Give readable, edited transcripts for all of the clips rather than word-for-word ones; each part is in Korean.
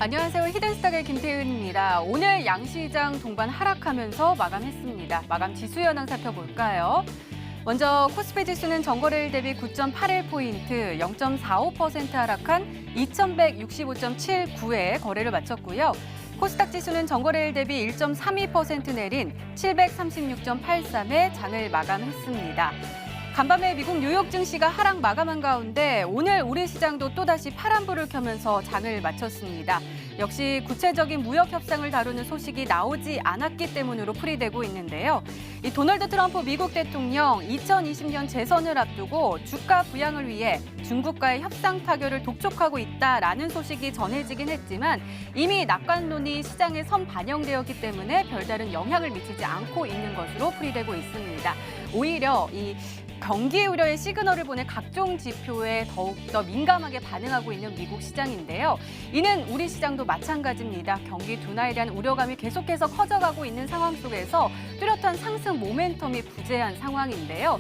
안녕하세요. 히든스탁의 김태은입니다. 오늘 양시장 동반 하락하면서 마감했습니다. 마감 지수 현황 살펴볼까요? 먼저 코스피 지수는 전거래일 대비 9.81포인트, 0.45% 하락한 2165.79에 거래를 마쳤고요. 코스닥 지수는 전거래일 대비 1.32% 내린 736.83에 장을 마감했습니다. 간밤에 미국 뉴욕 증시가 하락 마감한 가운데 오늘 우리 시장도 또다시 파란불을 켜면서 장을 마쳤습니다. 역시 구체적인 무역 협상을 다루는 소식이 나오지 않았기 때문으로 풀이되고 있는데요. 이 도널드 트럼프 미국 대통령 2020년 재선을 앞두고 주가 부양을 위해 중국과의 협상 타결을 독촉하고 있다라는 소식이 전해지긴 했지만 이미 낙관론이 시장에 선 반영되었기 때문에 별다른 영향을 미치지 않고 있는 것으로 풀이되고 있습니다. 오히려 이 경기 우려의 시그널을 보내 각종 지표에 더욱더 민감하게 반응하고 있는 미국 시장인데요. 이는 우리 시장도 마찬가지입니다. 경기 둔화에 대한 우려감이 계속해서 커져가고 있는 상황 속에서 뚜렷한 상승 모멘텀이 부재한 상황인데요.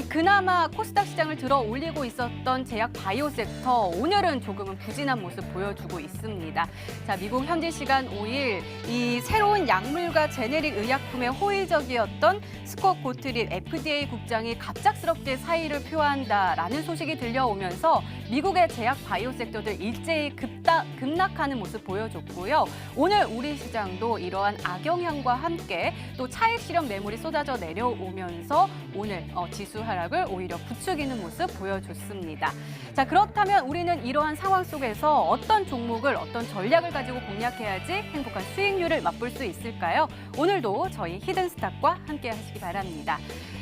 그나마 코스닥 시장을 들어 올리고 있었던 제약 바이오 섹터, 오늘은 조금은 부진한 모습 보여주고 있습니다. 자, 미국 현지 시간 5일 이 새로운 약물과 제네릭 의약품에 호의적이었던 스콧 고트립 FDA 국장이 갑작스럽게 사의를 표한다라는 소식이 들려오면서 미국의 제약 바이오 섹터들 일제히 급락하는 모습 보여줬고요. 오늘 우리 시장도 이러한 악영향과 함께 또 차익 실현 매물이 쏟아져 내려오면서 오늘 지수 하락을 오히려 부추기는 모습 보여줬습니다. 자, 그렇다면 우리는 이러한 상황 속에서 어떤 종목을 어떤 전략을 가지고 공략해야지 행복한 수익률을 맛볼 수 있을까요? 오늘도 저희 히든스탁과 함께 하시기 바랍니다.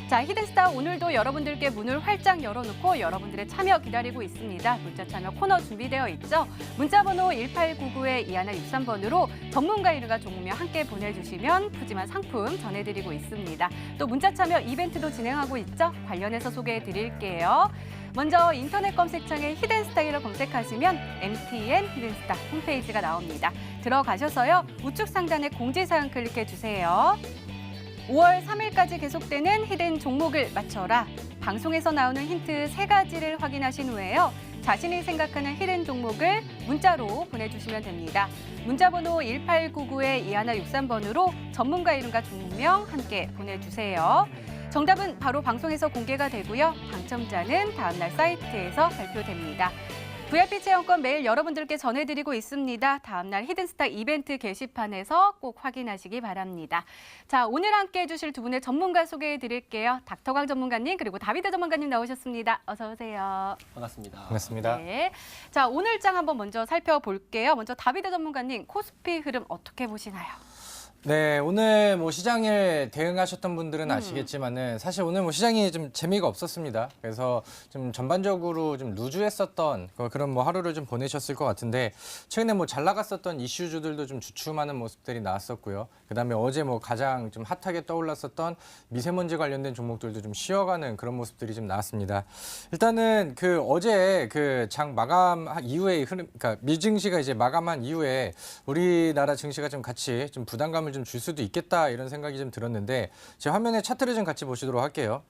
자, 히든스탁 오늘도 여러분들께 문을 활짝 열어놓고 여러분들의 참여 기다리고 있습니다. 문자 참여 코너 준비되어 있죠? 문자번호 1899-2163번으로 전문가 이름과 종목명 함께 보내주시면 푸짐한 상품 전해드리고 있습니다. 또 문자 참여 이벤트도 진행하고 있죠? 관련해서 소개해드릴게요. 먼저 인터넷 검색창에 히든스탁이라고 검색하시면 MTN 히든스탁 홈페이지가 나옵니다. 들어가셔서요. 우측 상단에 공지사항 클릭해주세요. 5월 3일까지 계속되는 히든 종목을 맞춰라. 방송에서 나오는 힌트 3가지를 확인하신 후에요. 자신이 생각하는 히든 종목을 문자로 보내주시면 됩니다. 문자번호 1899-2163번으로 전문가 이름과 종목명 함께 보내주세요. 정답은 바로 방송에서 공개가 되고요. 당첨자는 다음날 사이트에서 발표됩니다. VIP 체험권 매일 여러분들께 전해드리고 있습니다. 다음날 히든스탁 이벤트 게시판에서 꼭 확인하시기 바랍니다. 자, 오늘 함께 해주실 두 분의 전문가 소개해드릴게요. 닥터광 전문가님 그리고 다비드 전문가님 나오셨습니다. 어서 오세요. 반갑습니다. 반갑습니다. 네. 자, 오늘장 한번 먼저 살펴볼게요. 먼저 다비드 전문가님, 코스피 흐름 어떻게 보시나요? 네, 오늘 뭐 시장에 대응하셨던 분들은 아시겠지만은 사실 오늘 뭐 시장이 좀 재미가 없었습니다. 그래서 좀 전반적으로 좀 루즈했었던 그런 뭐 하루를 좀 보내셨을 것 같은데 최근에 뭐 잘 나갔었던 이슈주들도 좀 주춤하는 모습들이 나왔었고요. 그다음에 어제 뭐 가장 좀 핫하게 떠올랐었던 미세먼지 관련된 종목들도 좀 쉬어가는 그런 모습들이 좀 나왔습니다. 일단은 그 어제 그 장 마감 이후에 흐름, 그러니까 미증시가 이제 마감한 이후에 우리나라 증시가 좀 같이 좀 부담감을 좀 줄 수도 있겠다 이런 생각이 좀 들었는데 제 화면에 차트를 좀 같이 보시도록 할게요.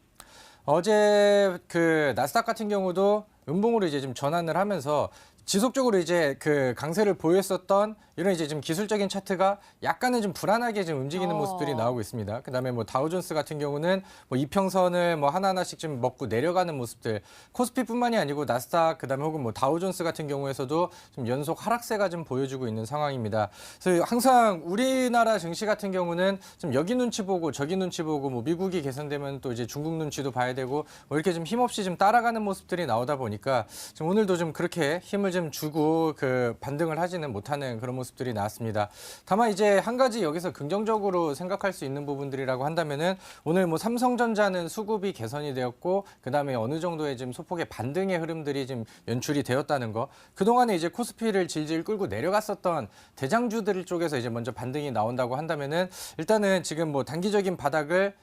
어제 그 나스닥 같은 경우도 음봉으로 이제 좀 전환을 하면서 지속적으로 이제 그 강세를 보였었던 이런 이제 좀 기술적인 차트가 약간은 좀 불안하게 좀 움직이는 모습들이 나오고 있습니다. 그다음에 뭐 다우존스 같은 경우는 뭐 이평선을 뭐 하나하나씩 좀 먹고 내려가는 모습들, 코스피뿐만이 아니고 나스닥 그다음에 혹은 뭐 다우존스 같은 경우에서도 좀 연속 하락세가 좀 보여주고 있는 상황입니다. 그래서 항상 우리나라 증시 같은 경우는 좀 여기 눈치 보고 저기 눈치 보고 뭐 미국이 개선되면 또 이제 중국 눈치도 봐야 되고 뭐 이렇게 좀 힘없이 좀 따라가는 모습들이 나오다 보니까 좀 오늘도 좀 그렇게 힘을 좀 주고 그 반등을 하지는 못하는 그런 모습들이 나왔습니다. 다만 이제 한 가지 여기서 긍정적으로 생각할 수 있는 부분들이라고 한다면은 오늘 뭐 삼성전자는 수급이 개선이 되었고 그다음에 어느 정도의 지금 소폭의 반등의 흐름들이 지금 연출이 되었다는 거. 그동안에 이제 코스피를 질질 끌고 내려갔었던 대장주들 쪽에서 이제 먼저 반등이 나온다고 한다면은 일단은 지금 뭐 단기적인 바닥을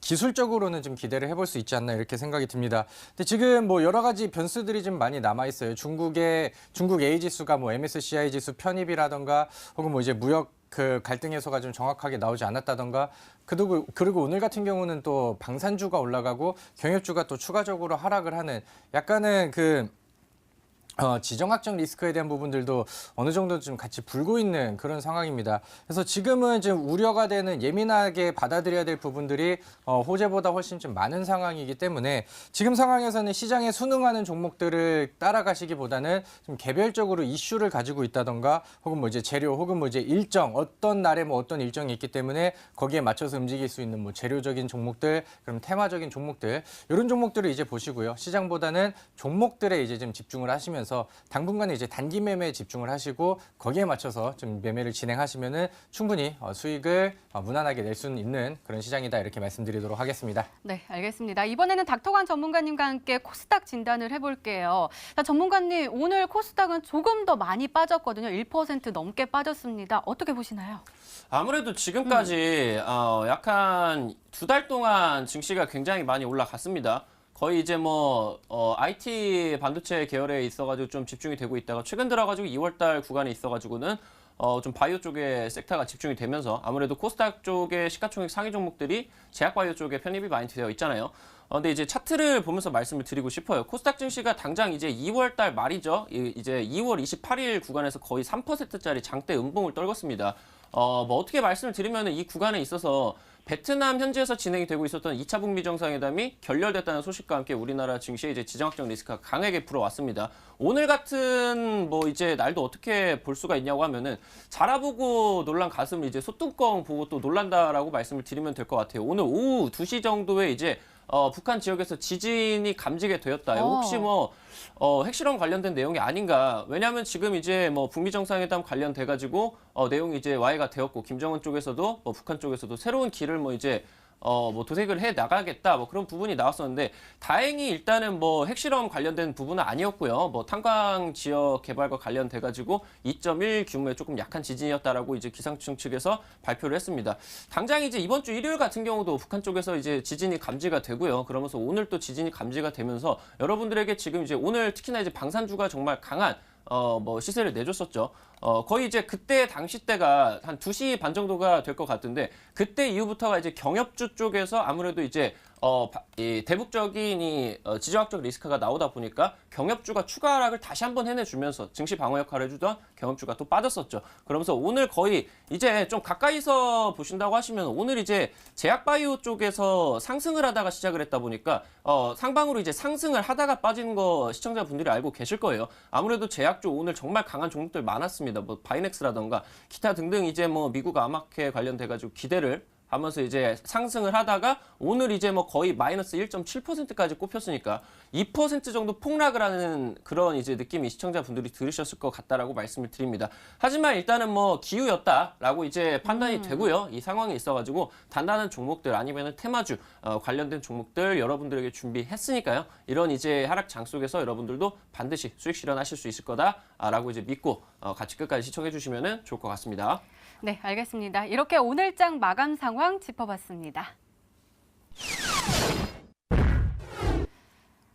기술적으로는 좀 기대를 해볼 수 있지 않나 이렇게 생각이 듭니다. 근데 지금 뭐 여러 가지 변수들이 좀 많이 남아 있어요. 중국 A 지수가 뭐 MSCI 지수 편입이라던가 혹은 뭐 이제 무역 그 갈등 해소가 좀 정확하게 나오지 않았다던가 그리고 오늘 같은 경우는 또 방산주가 올라가고 경협주가 또 추가적으로 하락을 하는 약간은 그 지정학적 리스크에 대한 부분들도 어느 정도 좀 같이 불고 있는 그런 상황입니다. 그래서 지금은 좀 우려가 되는 예민하게 받아들여야 될 부분들이 호재보다 훨씬 좀 많은 상황이기 때문에 지금 상황에서는 시장에 순응하는 종목들을 따라가시기보다는 좀 개별적으로 이슈를 가지고 있다던가 혹은 뭐 이제 재료 혹은 뭐 이제 일정 어떤 날에 뭐 어떤 일정이 있기 때문에 거기에 맞춰서 움직일 수 있는 뭐 재료적인 종목들 그럼 테마적인 종목들 이런 종목들을 이제 보시고요. 시장보다는 종목들에 이제 좀 집중을 하시면 당분간은 이제 단기 매매에 집중을 하시고 거기에 맞춰서 좀 매매를 진행하시면은 충분히 수익을 무난하게 낼 수 있는 그런 시장이다 이렇게 말씀드리도록 하겠습니다. 네, 알겠습니다. 이번에는 닥터관 전문가님과 함께 코스닥 진단을 해볼게요. 자, 전문가님, 오늘 코스닥은 조금 더 많이 빠졌거든요. 1% 넘게 빠졌습니다. 어떻게 보시나요? 아무래도 지금까지 약간 2달 동안 증시가 굉장히 많이 올라갔습니다. 거의 이제 IT 반도체 계열에 있어가지고 좀 집중이 되고 있다가 최근 들어가지고 2월달 구간에 있어가지고는 좀 바이오 쪽에 섹터가 집중이 되면서 아무래도 코스닥 쪽의 시가총액 상위 종목들이 제약 바이오 쪽에 편입이 많이 되어 있잖아요. 근데 이제 차트를 보면서 말씀을 드리고 싶어요. 코스닥 증시가 당장 이제 2월달 말이죠. 이제 2월 28일 구간에서 거의 3%짜리 장대 음봉을 떨궜습니다. 어떻게 말씀을 드리면은 이 구간에 있어서 베트남 현지에서 진행이 되고 있었던 2차 북미 정상회담이 결렬됐다는 소식과 함께 우리나라 증시에 이제 지정학적 리스크가 강하게 불어왔습니다. 오늘 같은 이제 날도 어떻게 볼 수가 있냐고 하면은 자라보고 놀란 가슴을 이제 소뚜껑 보고 또 놀란다라고 말씀을 드리면 될 것 같아요. 오늘 오후 2시 정도에 이제 북한 지역에서 지진이 감지게 되었다. 혹시 핵실험 관련된 내용이 아닌가. 왜냐하면 지금 이제 북미 정상회담 관련돼가지고 내용이 이제 와해가 되었고 김정은 쪽에서도 북한 쪽에서도 새로운 길을 이제 도색을 해 나가겠다 그런 부분이 나왔었는데 다행히 일단은 핵실험 관련된 부분은 아니었고요. 탄광 지역 개발과 관련돼 가지고 2.1 규모의 조금 약한 지진이었다라고 이제 기상청 측에서 발표를 했습니다. 당장 이제 이번 주 일요일 같은 경우도 북한 쪽에서 이제 지진이 감지가 되고요. 그러면서 오늘 또 지진이 감지가 되면서 여러분들에게 지금 이제 오늘 특히나 이제 방산주가 정말 강한 시세를 내줬었죠. 거의 이제 그때 당시 때가 한 2시 반 정도가 될 것 같은데 그때 이후부터가 이제 경협주 쪽에서 아무래도 이제 이 대북적인 지정학적 리스크가 나오다 보니까 경협주가 추가 하락을 다시 한번 해내주면서 증시 방어 역할을 해주던 경협주가 또 빠졌었죠. 그러면서 오늘 거의 이제 좀 가까이서 보신다고 하시면 오늘 이제 제약바이오 쪽에서 상승을 하다가 시작을 했다 보니까 상방으로 이제 상승을 하다가 빠지는 거 시청자분들이 알고 계실 거예요. 아무래도 제약주 오늘 정말 강한 종목들 많았습니다. 바이넥스라던가 기타 등등 이제 미국 암학회 관련돼가지고 기대를 하면서 이제 상승을 하다가 오늘 이제 거의 마이너스 1.7%까지 꼽혔으니까 2% 정도 폭락을 하는 그런 이제 느낌이 시청자분들이 들으셨을 것 같다라고 말씀을 드립니다. 하지만 일단은 기우였다라고 이제 판단이 되고요. 이 상황에 있어가지고 단단한 종목들 아니면은 테마주 관련된 종목들 여러분들에게 준비했으니까요. 이런 이제 하락장 속에서 여러분들도 반드시 수익 실현하실 수 있을 거다라고 이제 믿고 같이 끝까지 시청해 주시면은 좋을 것 같습니다. 네, 알겠습니다. 이렇게 오늘장 마감 상황 짚어봤습니다.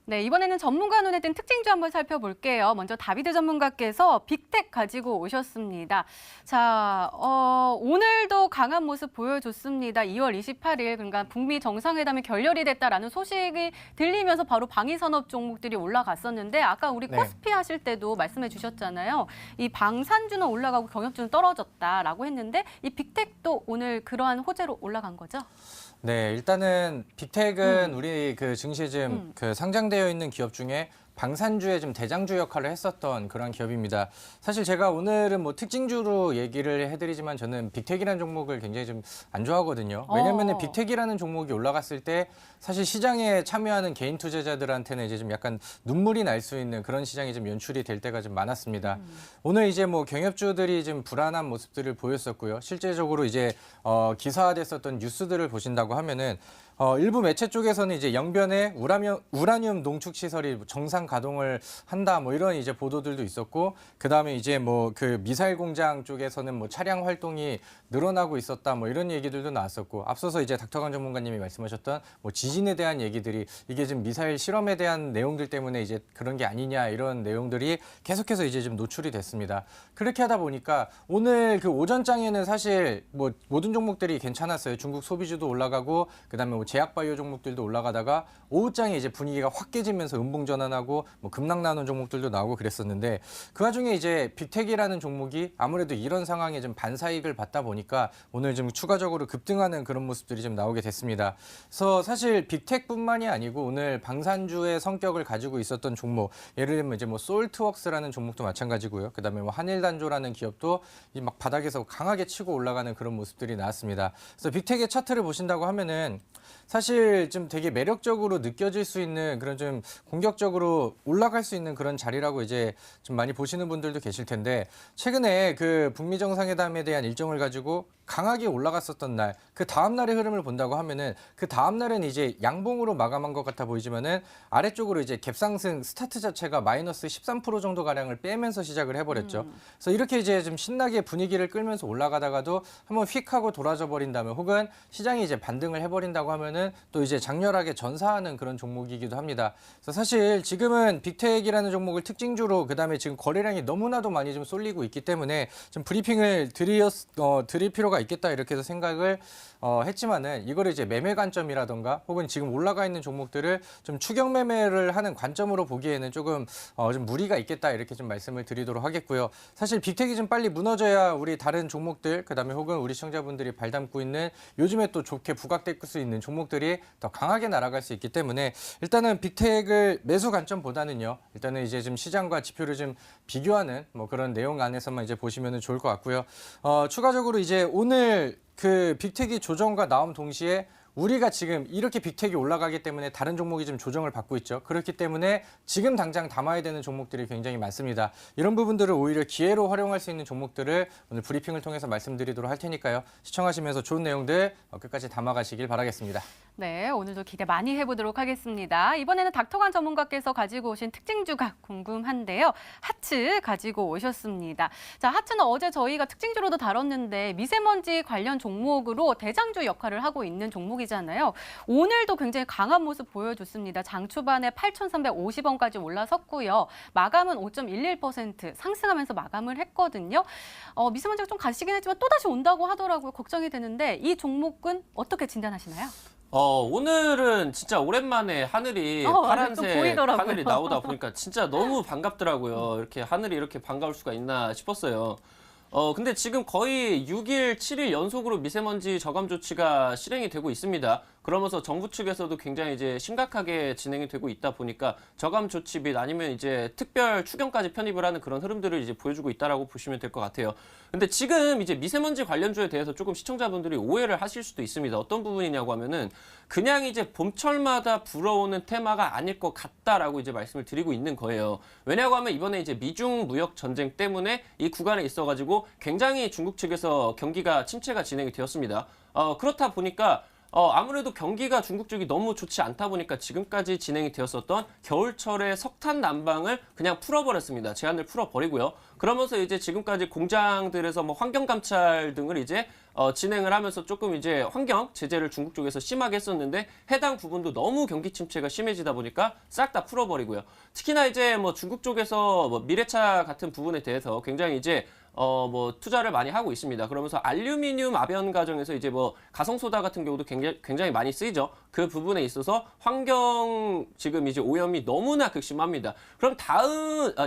네, 이번에는 전문가 눈에 띈 특징주 한번 살펴볼게요. 먼저 다비드 전문가께서 빅텍 가지고 오셨습니다. 자, 오늘도 강한 모습 보여줬습니다. 2월 28일, 그러니까 북미 정상회담이 결렬이 됐다라는 소식이 들리면서 바로 방위산업 종목들이 올라갔었는데 아까 우리 코스피 하실 때도 말씀해 주셨잖아요. 이 방산주는 올라가고 경협주는 떨어졌다라고 했는데 이 빅텍도 오늘 그러한 호재로 올라간 거죠? 네, 일단은 빅텍은 우리 그 증시에 좀 그 상장되어 있는 기업 중에 방산주의 좀 대장주 역할을 했었던 그런 기업입니다. 사실 제가 오늘은 특징주로 얘기를 해드리지만 저는 빅텍이라는 종목을 굉장히 좀 안 좋아하거든요. 왜냐하면 빅텍이라는 종목이 올라갔을 때 사실 시장에 참여하는 개인 투자자들한테는 이제 좀 약간 눈물이 날 수 있는 그런 시장이 좀 연출이 될 때가 좀 많았습니다. 오늘 이제 경협주들이 좀 불안한 모습들을 보였었고요. 실제적으로 이제 기사화됐었던 뉴스들을 보신다고 하면은 일부 매체 쪽에서는 이제 영변에 우라늄 농축 시설이 정상 가동을 한다 이런 이제 보도들도 있었고 그다음에 이제 그 미사일 공장 쪽에서는 차량 활동이 늘어나고 있었다 이런 얘기들도 나왔었고 앞서서 이제 닥터강 전문가님이 말씀하셨던 지진에 대한 얘기들이 이게 지금 미사일 실험에 대한 내용들 때문에 이제 그런 게 아니냐 이런 내용들이 계속해서 이제 좀 노출이 됐습니다. 그렇게 하다 보니까 오늘 그 오전장에는 사실 모든 종목들이 괜찮았어요. 중국 소비주도 올라가고 그다음에 제약바이오 종목들도 올라가다가 오후장에 이제 분위기가 확 깨지면서 음봉 전환하고 뭐 급락 나오는 종목들도 나오고 그랬었는데 그 와중에 이제 빅텍이라는 종목이 아무래도 이런 상황에 좀 반사이익을 받다 보니까 오늘 좀 추가적으로 급등하는 그런 모습들이 좀 나오게 됐습니다. 그래서 사실 빅텍뿐만이 아니고 오늘 방산주의 성격을 가지고 있었던 종목, 예를 들면 이제 뭐 솔트웍스라는 종목도 마찬가지고요. 그다음에 뭐 한일단조라는 기업도 이 막 바닥에서 강하게 치고 올라가는 그런 모습들이 나왔습니다. 그래서 빅텍의 차트를 보신다고 하면은 사실 좀 되게 매력적으로 느껴질 수 있는 그런 좀 공격적으로 올라갈 수 있는 그런 자리라고 이제 좀 많이 보시는 분들도 계실 텐데 최근에 그 북미 정상회담에 대한 일정을 가지고 강하게 올라갔었던 날, 그 다음 날의 흐름을 본다고 하면은 그 다음 날은 이제 양봉으로 마감한 것 같아 보이지만은 아래쪽으로 이제 갭상승 스타트 자체가 마이너스 13% 정도 가량을 빼면서 시작을 해버렸죠. 그래서 이렇게 이제 좀 신나게 분위기를 끌면서 올라가다가도 한번 휙 하고 돌아져 버린다면 혹은 시장이 이제 반등을 해버린다고 하면은 또 이제 장렬하게 전사하는 그런 종목이기도 합니다. 그래서 사실 지금은 빅텍이라는 종목을 특징주로 그다음에 지금 거래량이 너무나도 많이 좀 쏠리고 있기 때문에 좀 브리핑을 드릴 필요가 있겠다 이렇게 해서 생각을 했지만은 이거를 이제 매매 관점이라던가 혹은 지금 올라가 있는 종목들을 좀 추격 매매를 하는 관점으로 보기에는 조금 좀 무리가 있겠다 이렇게 좀 말씀을 드리도록 하겠고요. 사실 빅텍이 좀 빨리 무너져야 우리 다른 종목들 그다음에 혹은 우리 시청자분들이 발담고 있는 요즘에 또 좋게 부각될 수 있는 종목들이 더 강하게 날아갈 수 있기 때문에 일단은 빅텍을 매수 관점보다는요. 일단은 이제 좀 시장과 지표를 좀 비교하는 뭐 그런 내용 안에서만 이제 보시면은 좋을 것 같고요. 추가적으로 이제 오늘 그 빅텍이 조정과 나옴 동시에 우리가 지금 이렇게 빅텍이 올라가기 때문에 다른 종목이 좀 조정을 받고 있죠. 그렇기 때문에 지금 당장 담아야 되는 종목들이 굉장히 많습니다. 이런 부분들을 오히려 기회로 활용할 수 있는 종목들을 오늘 브리핑을 통해서 말씀드리도록 할 테니까요. 시청하시면서 좋은 내용들 끝까지 담아가시길 바라겠습니다. 네, 오늘도 기대 많이 해보도록 하겠습니다. 이번에는 닥터관 전문가께서 가지고 오신 특징주가 궁금한데요. 하츠 가지고 오셨습니다. 자, 하츠는 어제 저희가 특징주로도 다뤘는데 미세먼지 관련 종목으로 대장주 역할을 하고 있는 종목이잖아요. 오늘도 굉장히 강한 모습 보여줬습니다. 장 초반에 8,350원까지 올라섰고요. 마감은 5.11% 상승하면서 마감을 했거든요. 미세먼지가 좀 가시긴 했지만 또다시 온다고 하더라고요. 걱정이 되는데 이 종목은 어떻게 진단하시나요? 오늘은 진짜 오랜만에 하늘이 또 파란색 보이더라고요. 하늘이 나오다 보니까 진짜 너무 반갑더라고요. 이렇게 하늘이 이렇게 반가울 수가 있나 싶었어요. 근데 지금 거의 6일, 7일 연속으로 미세먼지 저감 조치가 실행이 되고 있습니다. 그러면서 정부 측에서도 굉장히 이제 심각하게 진행이 되고 있다 보니까 저감 조치 및 아니면 이제 특별 추경까지 편입을 하는 그런 흐름들을 이제 보여주고 있다라고 보시면 될 것 같아요. 근데 지금 이제 미세먼지 관련주에 대해서 조금 시청자분들이 오해를 하실 수도 있습니다. 어떤 부분이냐고 하면은 그냥 이제 봄철마다 불어오는 테마가 아닐 것 같다라고 이제 말씀을 드리고 있는 거예요. 왜냐고 하면 이번에 이제 미중 무역 전쟁 때문에 이 구간에 있어가지고 굉장히 중국 측에서 경기가 침체가 진행이 되었습니다. 그렇다 보니까 아무래도 경기가 중국 쪽이 너무 좋지 않다 보니까 지금까지 진행이 되었었던 겨울철의 석탄 난방을 그냥 풀어버렸습니다. 제한을 풀어버리고요. 그러면서 이제 지금까지 공장들에서 뭐 환경 감찰 등을 이제 진행을 하면서 조금 이제 환경 제재를 중국 쪽에서 심하게 했었는데 해당 부분도 너무 경기 침체가 심해지다 보니까 싹 다 풀어버리고요. 특히나 이제 뭐 중국 쪽에서 뭐 미래차 같은 부분에 대해서 굉장히 이제 뭐 투자를 많이 하고 있습니다. 그러면서 알루미늄 아변 과정에서 이제 뭐 가성소다 같은 경우도 굉장히 많이 쓰이죠. 그 부분에 있어서 환경 지금 이제 오염이 너무나 극심합니다. 그럼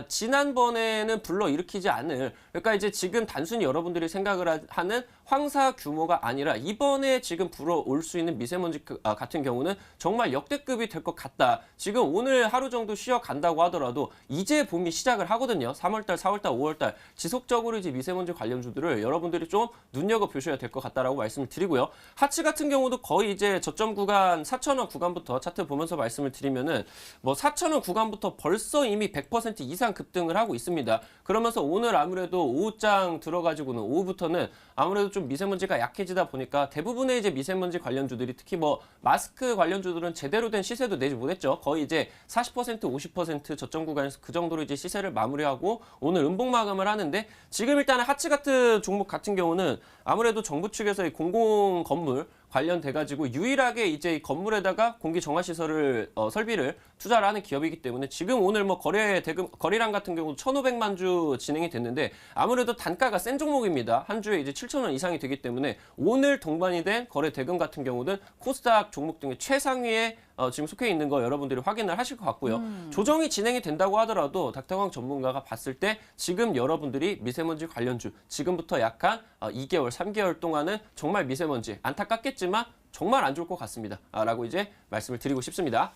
지난번에는 불러일으키지 않을, 그러니까 이제 지금 단순히 여러분들이 생각을 하는 황사 규모가 아니라 이번에 지금 불어올 수 있는 미세먼지 같은 경우는 정말 역대급이 될 것 같다. 지금 오늘 하루 정도 쉬어간다고 하더라도 이제 봄이 시작을 하거든요. 3월달, 4월달, 5월달 지속적으로 이제 미세먼지 관련주들을 여러분들이 좀 눈여겨보셔야 될 것 같다라고 말씀을 드리고요. 하츠 같은 경우도 거의 이제 저점 구간 4,000원 구간부터 차트 보면서 말씀을 드리면은 뭐 4,000원 구간부터 벌써 이미 100% 이상 급등을 하고 있습니다. 그러면서 오늘 아무래도 오후장 들어가지고는 오후부터는 아무래도 좀 미세먼지가 약해지다 보니까 대부분의 이제 미세먼지 관련주들이 특히 뭐 마스크 관련주들은 제대로 된 시세도 내지 못했죠. 거의 이제 40%, 50% 저점 구간에서 그 정도로 이제 시세를 마무리하고 오늘 음봉 마감을 하는데 지금 일단은 하츠 같은 종목 같은 경우는 아무래도 정부 측에서의 공공 건물 관련돼가지고 유일하게 이제 이 건물에다가 공기 정화 시설을 설비를 투자를 하는 기업이기 때문에 지금 오늘 뭐 거래량 같은 경우 1,500만 주 진행이 됐는데 아무래도 단가가 센 종목입니다. 한 주에 이제 7,000원 이상이 되기 때문에 오늘 동반이 된 거래 대금 같은 경우는 코스닥 종목 중에 최상위에 지금 속해 있는 거 여러분들이 확인을 하실 것 같고요. 조정이 진행이 된다고 하더라도 닥터광 전문가가 봤을 때 지금 여러분들이 미세먼지 관련주 지금부터 약간 2개월, 3개월 동안은 정말 미세먼지 안타깝겠지만 정말 안 좋을 것 같습니다. 라고 이제 말씀을 드리고 싶습니다.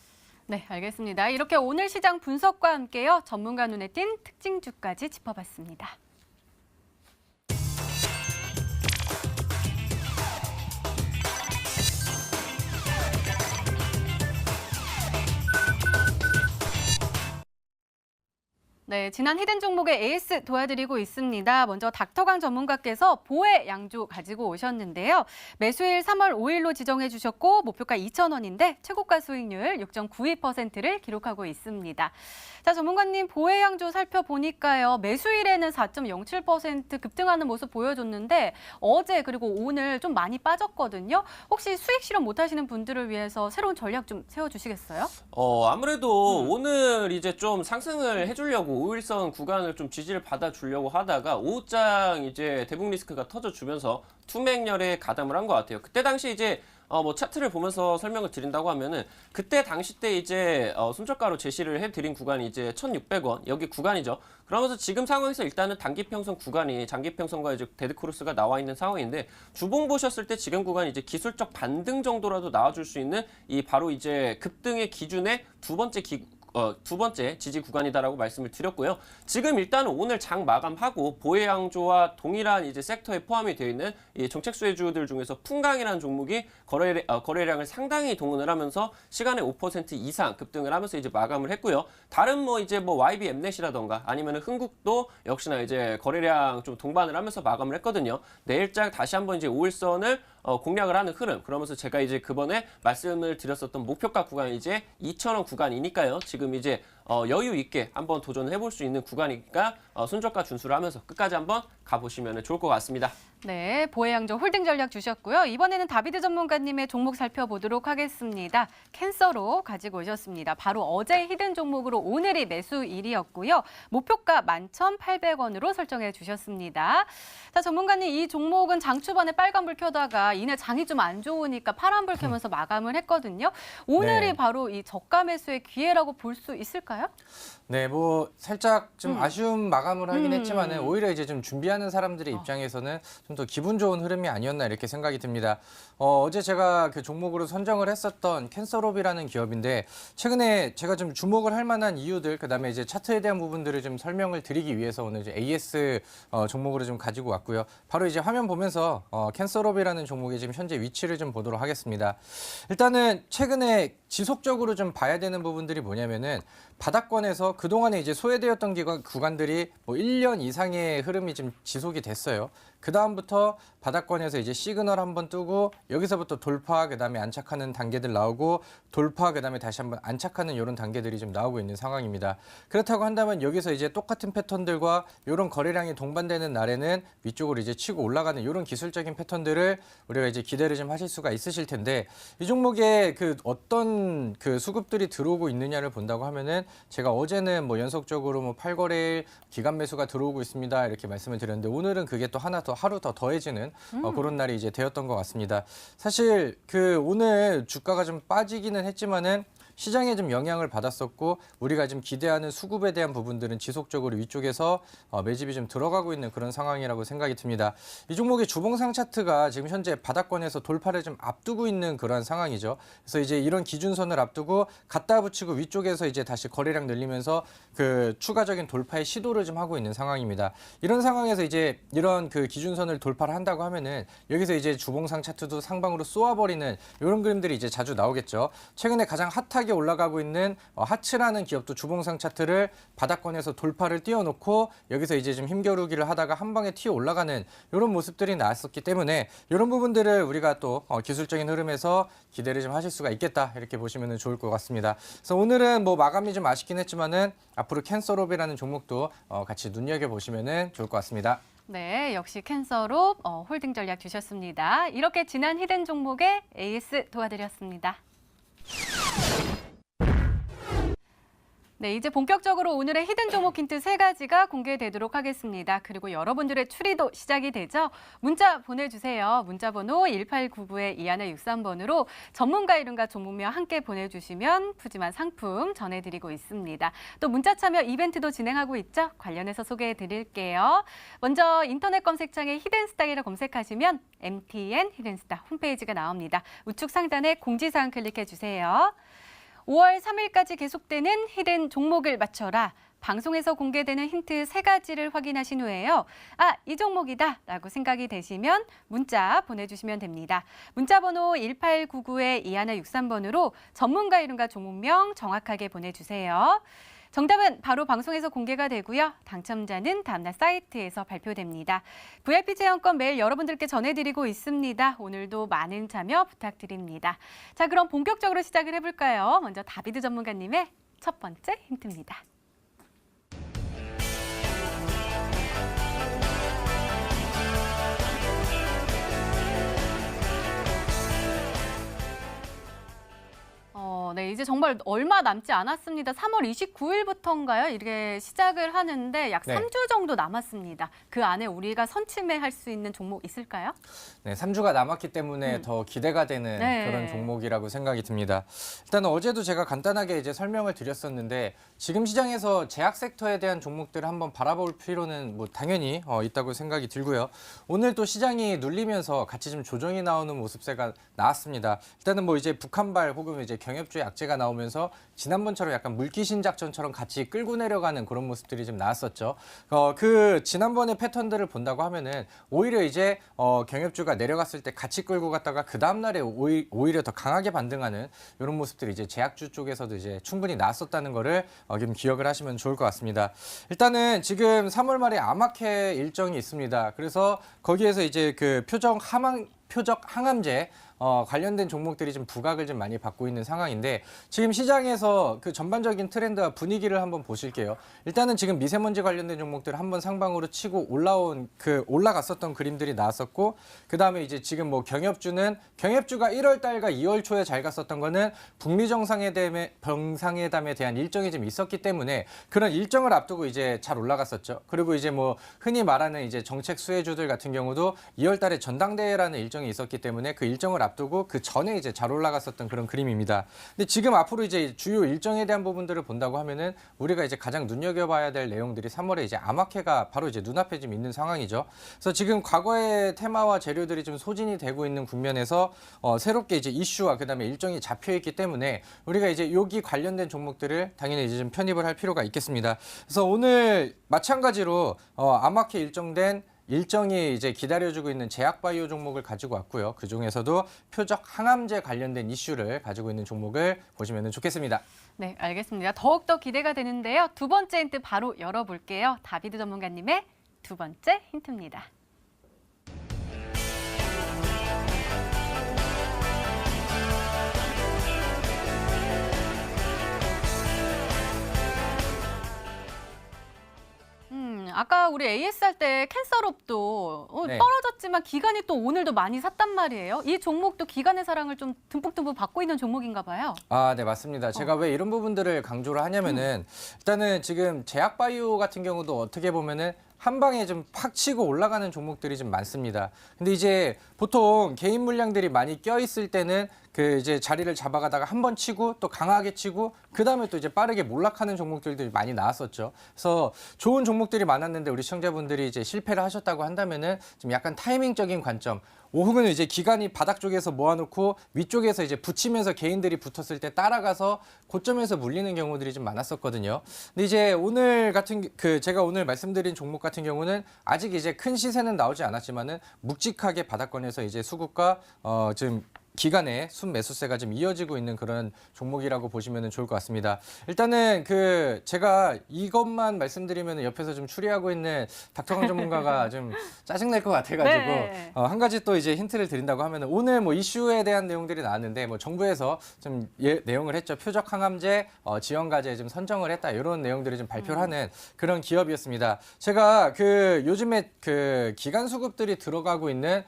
네, 알겠습니다. 이렇게 오늘 시장 분석과 함께요. 전문가 눈에 띈 특징주까지 짚어봤습니다. 네, 지난 히든 종목의 에이스 도와드리고 있습니다. 먼저 닥터강 전문가께서 보혜 양조 가지고 오셨는데요. 매수일 3월 5일로 지정해 주셨고 목표가 2,000원인데 최고가 수익률 6.92%를 기록하고 있습니다. 자, 전문가님 보혜 양조 살펴보니까요. 매수일에는 4.07% 급등하는 모습 보여줬는데 어제 그리고 오늘 좀 많이 빠졌거든요. 혹시 수익 실현 못하시는 분들을 위해서 새로운 전략 좀 세워주시겠어요? 아무래도 오늘 이제 좀 상승을 해주려고 5일선 구간을 좀 지지를 받아주려고 하다가 오후장 이제 대북 리스크가 터져주면서 투맥열에 가담을 한 것 같아요. 그때 당시 이제 뭐 차트를 보면서 설명을 드린다고 하면은 그때 당시 때 이제 손절가로 제시를 해드린 구간이 이제 1,600원 여기 구간이죠. 그러면서 지금 상황에서 일단은 단기평선 구간이 장기평선과 이제 데드크로스가 나와 있는 상황인데 주봉 보셨을 때 지금 구간이 이제 기술적 반등 정도라도 나와줄 수 있는 이 바로 이제 급등의 기준의 두 번째 지지 구간이다라고 말씀을 드렸고요. 지금 일단은 오늘 장 마감하고 보혜 양조와 동일한 이제 섹터에 포함이 되어 있는 이 정책 수혜주들 중에서 풍강이라는 종목이 거래량을 상당히 동원을 하면서 시간에 5% 이상 급등을 하면서 이제 마감을 했고요. 다른 뭐 이제 뭐 YB 엠넷이라던가 아니면 흥국도 역시나 이제 거래량 좀 동반을 하면서 마감을 했거든요. 내일장 다시 한번 이제 5일선을 공략을 하는 흐름. 그러면서 제가 이제 그번에 말씀을 드렸었던 목표가 구간이 이제 2,000원 구간이니까요. 지금 이제 여유 있게 한번 도전을 해볼 수 있는 구간이니까 손절가 준수를 하면서 끝까지 한번 가보시면 좋을 것 같습니다. 네, 보혜 양조 홀딩 전략 주셨고요. 이번에는 다비드 전문가님의 종목 살펴보도록 하겠습니다. 캔서로 가지고 오셨습니다. 바로 어제 히든 종목으로 오늘이 매수일이었고요. 목표가 11,800원으로 설정해 주셨습니다. 자, 전문가님 이 종목은 장 초반에 빨간불 켜다가 이내 장이 좀 안 좋으니까 파란불 켜면서 마감을 했거든요. 오늘이 네. 바로 이 저가 매수의 기회라고 볼 수 있을까요? 네, 뭐 살짝 좀 아쉬운 마감을 하긴 했지만은 음. 오히려 이제 좀 준비하는 사람들의 입장에서는 좀 더 기분 좋은 흐름이 아니었나 이렇게 생각이 듭니다. 어제 제가 그 종목으로 선정을 했었던 캔서롭이라는 기업인데 최근에 제가 좀 주목을 할 만한 이유들 그다음에 이제 차트에 대한 부분들을 좀 설명을 드리기 위해서 오늘 이제 AS 종목으로 좀 가지고 왔고요. 바로 이제 화면 보면서 캔서롭이라는 종목의 지금 현재 위치를 좀 보도록 하겠습니다. 일단은 최근에 지속적으로 좀 봐야 되는 부분들이 뭐냐면은 바닥권에서 그동안에 이제 소외되었던 구간들이 뭐 1년 이상의 흐름이 좀 지속이 됐어요. 그 다음부터 바닥권에서 이제 시그널 한번 뜨고 여기서부터 돌파 그다음에 안착하는 단계들 나오고 돌파 그다음에 다시 한번 안착하는 이런 단계들이 좀 나오고 있는 상황입니다. 그렇다고 한다면 여기서 이제 똑같은 패턴들과 이런 거래량이 동반되는 날에는 위쪽으로 이제 치고 올라가는 이런 기술적인 패턴들을 우리가 이제 기대를 좀 하실 수가 있으실 텐데 이 종목에 그 어떤 그 수급들이 들어오고 있느냐를 본다고 하면은 제가 어제는 뭐 연속적으로 뭐 8거래일 기간 매수가 들어오고 있습니다 이렇게 말씀을 드렸는데 오늘은 그게 또 하루 더 더해지는 그런 날이 이제 되었던 것 같습니다. 사실 그 오늘 주가가 좀 빠지기는 했지만은 시장에 좀 영향을 받았었고 우리가 지금 기대하는 수급에 대한 부분들은 지속적으로 위쪽에서 매집이 좀 들어가고 있는 그런 상황이라고 생각이 듭니다. 이 종목의 주봉상 차트가 지금 현재 바닥권에서 돌파를 좀 앞두고 있는 그러한 상황이죠. 그래서 이제 이런 기준선을 앞두고 갖다 붙이고 위쪽에서 이제 다시 거래량 늘리면서 그 추가적인 돌파의 시도를 좀 하고 있는 상황입니다. 이런 상황에서 이제 이런 그 기준선을 돌파를 한다고 하면은 여기서 이제 주봉상 차트도 상방으로 쏘아버리는 이런 그림들이 이제 자주 나오겠죠. 최근에 가장 핫하게 올라가고 있는 하츠라는 기업도 주봉상 차트를 바닥권에서 돌파를 띄워놓고 여기서 이제 좀 힘겨루기를 하다가 한 방에 튀어 올라가는 이런 모습들이 나왔었기 때문에 이런 부분들을 우리가 또 기술적인 흐름에서 기대를 좀 하실 수가 있겠다 이렇게 보시면 좋을 것 같습니다. 그래서 오늘은 뭐 마감이 좀 아쉽긴 했지만은 앞으로 캔서롭이라는 종목도 같이 눈여겨 보시면 좋을 것 같습니다. 네, 역시 캔서로 홀딩 전략 주셨습니다. 이렇게 지난 히든 종목의 AS 도와드렸습니다. 네, 이제 본격적으로 오늘의 히든 종목 힌트 3가지가 공개되도록 하겠습니다. 그리고 여러분들의 추리도 시작이 되죠. 문자 보내주세요. 문자 번호 1899-2163번으로 전문가 이름과 종목명 함께 보내주시면 푸짐한 상품 전해드리고 있습니다. 또 문자 참여 이벤트도 진행하고 있죠. 관련해서 소개해드릴게요. 먼저 인터넷 검색창에 히든스탁이라 검색하시면 MTN 히든스탁 홈페이지가 나옵니다. 우측 상단에 공지사항 클릭해주세요. 5월 3일까지 계속되는 히든 종목을 맞춰라. 방송에서 공개되는 힌트 3가지를 확인하신 후에요. 아, 이 종목이다 라고 생각이 되시면 문자 보내주시면 됩니다. 문자 번호 1899-2163번으로 전문가 이름과 종목명 정확하게 보내주세요. 정답은 바로 방송에서 공개가 되고요. 당첨자는 다음날 사이트에서 발표됩니다. VIP 체험권 매일 여러분들께 전해드리고 있습니다. 오늘도 많은 참여 부탁드립니다. 자, 그럼 본격적으로 시작을 해볼까요? 먼저 다비드 전문가님의 첫 번째 힌트입니다. 네, 이제 정말 얼마 남지 않았습니다. 3월 29일부터인가요? 이렇게 시작을 하는데 약 네. 3주 정도 남았습니다. 그 안에 우리가 선취매할 수 있는 종목 있을까요? 네, 3주가 남았기 때문에 더 기대가 되는 네. 그런 종목이라고 생각이 듭니다. 일단 어제도 제가 간단하게 이제 설명을 드렸었는데 지금 시장에서 제약 섹터에 대한 종목들을 한번 바라볼 필요는 뭐 당연히 있다고 생각이 들고요. 오늘 또 시장이 눌리면서 같이 좀 조정이 나오는 모습세가 나왔습니다. 일단은 뭐 이제 북한발 혹은 이제 경협주 약재가 나오면서 지난번처럼 약간 물귀신 작전처럼 같이 끌고 내려가는 그런 모습들이 좀 나왔었죠. 그 지난번의 패턴들을 본다고 하면은 오히려 이제 경협주가 내려갔을 때 같이 끌고 갔다가 그 다음 날에 오히려 더 강하게 반등하는 이런 모습들이 이제 제약주 쪽에서도 이제 충분히 나왔었다는 거를 좀 기억을 하시면 좋을 것 같습니다. 일단은 지금 3월 말에 아마케 일정이 있습니다. 그래서 거기에서 이제 그 표적 항암제 관련된 종목들이 좀 부각을 좀 많이 받고 있는 상황인데 지금 시장에서 그 전반적인 트렌드와 분위기를 한번 보실게요. 일단은 지금 미세먼지 관련된 종목들 한번 상방으로 치고 올라갔었던 그림들이 나왔었고 그다음에 이제 지금 뭐 경협주가 1월 달과 2월 초에 잘 갔었던 거는 북미 정상회담에 대한 일정이 좀 있었기 때문에 그런 일정을 앞두고 이제 잘 올라갔었죠. 그리고 이제 뭐 흔히 말하는 이제 정책 수혜주들 같은 경우도 2월 달에 전당대회라는 일정이 있었기 때문에 그 일정을 앞두고 그 전에 이제 잘 올라갔었던 그런 그림입니다. 근데 지금 앞으로 이제 주요 일정에 대한 부분들을 본다고 하면은 우리가 이제 가장 눈여겨봐야 될 내용들이 3월에 이제 아마케가 바로 이제 눈앞에 좀 있는 상황이죠. 그래서 지금 과거의 테마와 재료들이 좀 소진이 되고 있는 국면에서 새롭게 이제 이슈와 그다음에 일정이 잡혀 있기 때문에 우리가 이제 여기 관련된 종목들을 당연히 이제 좀 편입을 할 필요가 있겠습니다. 그래서 오늘 마찬가지로 아마케 일정이 이제 기다려주고 있는 제약바이오 종목을 가지고 왔고요. 그 중에서도 표적 항암제 관련된 이슈를 가지고 있는 종목을 보시면 좋겠습니다. 네, 알겠습니다. 더욱더 기대가 되는데요. 두 번째 힌트 바로 열어볼게요. 다비드 전문가님의 두 번째 힌트입니다. 아까 우리 AS 할 때 캔서롭도 네. 떨어졌지만 기관이 또 오늘도 많이 샀단 말이에요. 이 종목도 기관의 사랑을 좀 듬뿍듬뿍 받고 있는 종목인가 봐요. 아, 네, 맞습니다. 제가 왜 이런 부분들을 강조를 하냐면은 일단은 지금 제약바이오 같은 경우도 어떻게 보면은 한 방에 좀 팍 치고 올라가는 종목들이 좀 많습니다. 근데 이제 보통 개인 물량들이 많이 껴있을 때는 그 이제 자리를 잡아가다가 한 번 치고 또 강하게 치고 그 다음에 또 이제 빠르게 몰락하는 종목들도 많이 나왔었죠. 그래서 좋은 종목들이 많았는데 우리 시청자분들이 이제 실패를 하셨다고 한다면은 좀 약간 타이밍적인 관점. 혹은 이제 기관이 바닥 쪽에서 모아놓고 위쪽에서 이제 붙이면서 개인들이 붙었을 때 따라가서 고점에서 물리는 경우들이 좀 많았었거든요. 근데 이제 오늘 제가 오늘 말씀드린 종목 같은 경우는 아직 이제 큰 시세는 나오지 않았지만은 묵직하게 바닥권에서 이제 수급과 지금 기간에 순매수세가 좀 이어지고 있는 그런 종목이라고 보시면 좋을 것 같습니다. 일단은 그 제가 이것만 말씀드리면 옆에서 좀 추리하고 있는 닥터강 전문가가 좀 짜증날 것 같아가지고 네. 한 가지 또 이제 힌트를 드린다고 하면 오늘 뭐 이슈에 대한 내용들이 나왔는데 뭐 정부에서 좀 내용을 했죠. 표적 항암제 지원 과제 좀 선정을 했다 이런 내용들을 좀 발표를 하는 그런 기업이었습니다. 제가 그 요즘에 그 기간 수급들이 들어가고 있는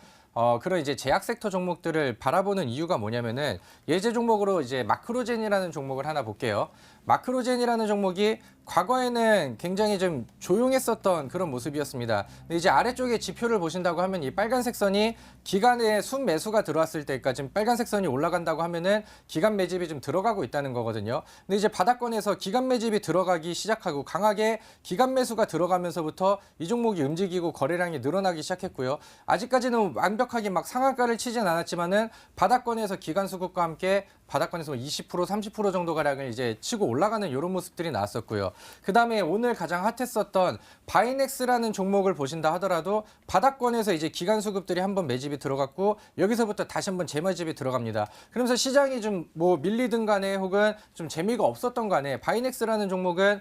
그런 이제 제약 섹터 종목들을 바라보는 이유가 뭐냐면은 예제 종목으로 이제 마크로젠이라는 종목을 하나 볼게요. 마크로젠이라는 종목이 과거에는 굉장히 좀 조용했었던 그런 모습이었습니다. 근데 이제 아래쪽에 지표를 보신다고 하면 이 빨간색 선이 기간에 순매수가 들어왔을 때까지 지금 빨간색 선이 올라간다고 하면은 기간 매집이 좀 들어가고 있다는 거거든요. 근데 이제 바닥권에서 기간 매집이 들어가기 시작하고 강하게 기간 매수가 들어가면서부터 이 종목이 움직이고 거래량이 늘어나기 시작했고요. 아직까지는 완벽하게 막 상한가를 치진 않았지만은 바닥권에서 기간 수급과 함께 바닥권에서 20% 30% 정도 가량을 이제 치고 올라가는 이런 모습들이 나왔었고요. 그다음에 오늘 가장 핫했었던 바이넥스라는 종목을 보신다 하더라도 바닥권에서 이제 기간 수급들이 한번 매집이 들어갔고 여기서부터 다시 한번 재매집이 들어갑니다. 그러면서 시장이 좀 뭐 밀리든 간에 혹은 좀 재미가 없었던 간에 바이넥스라는 종목은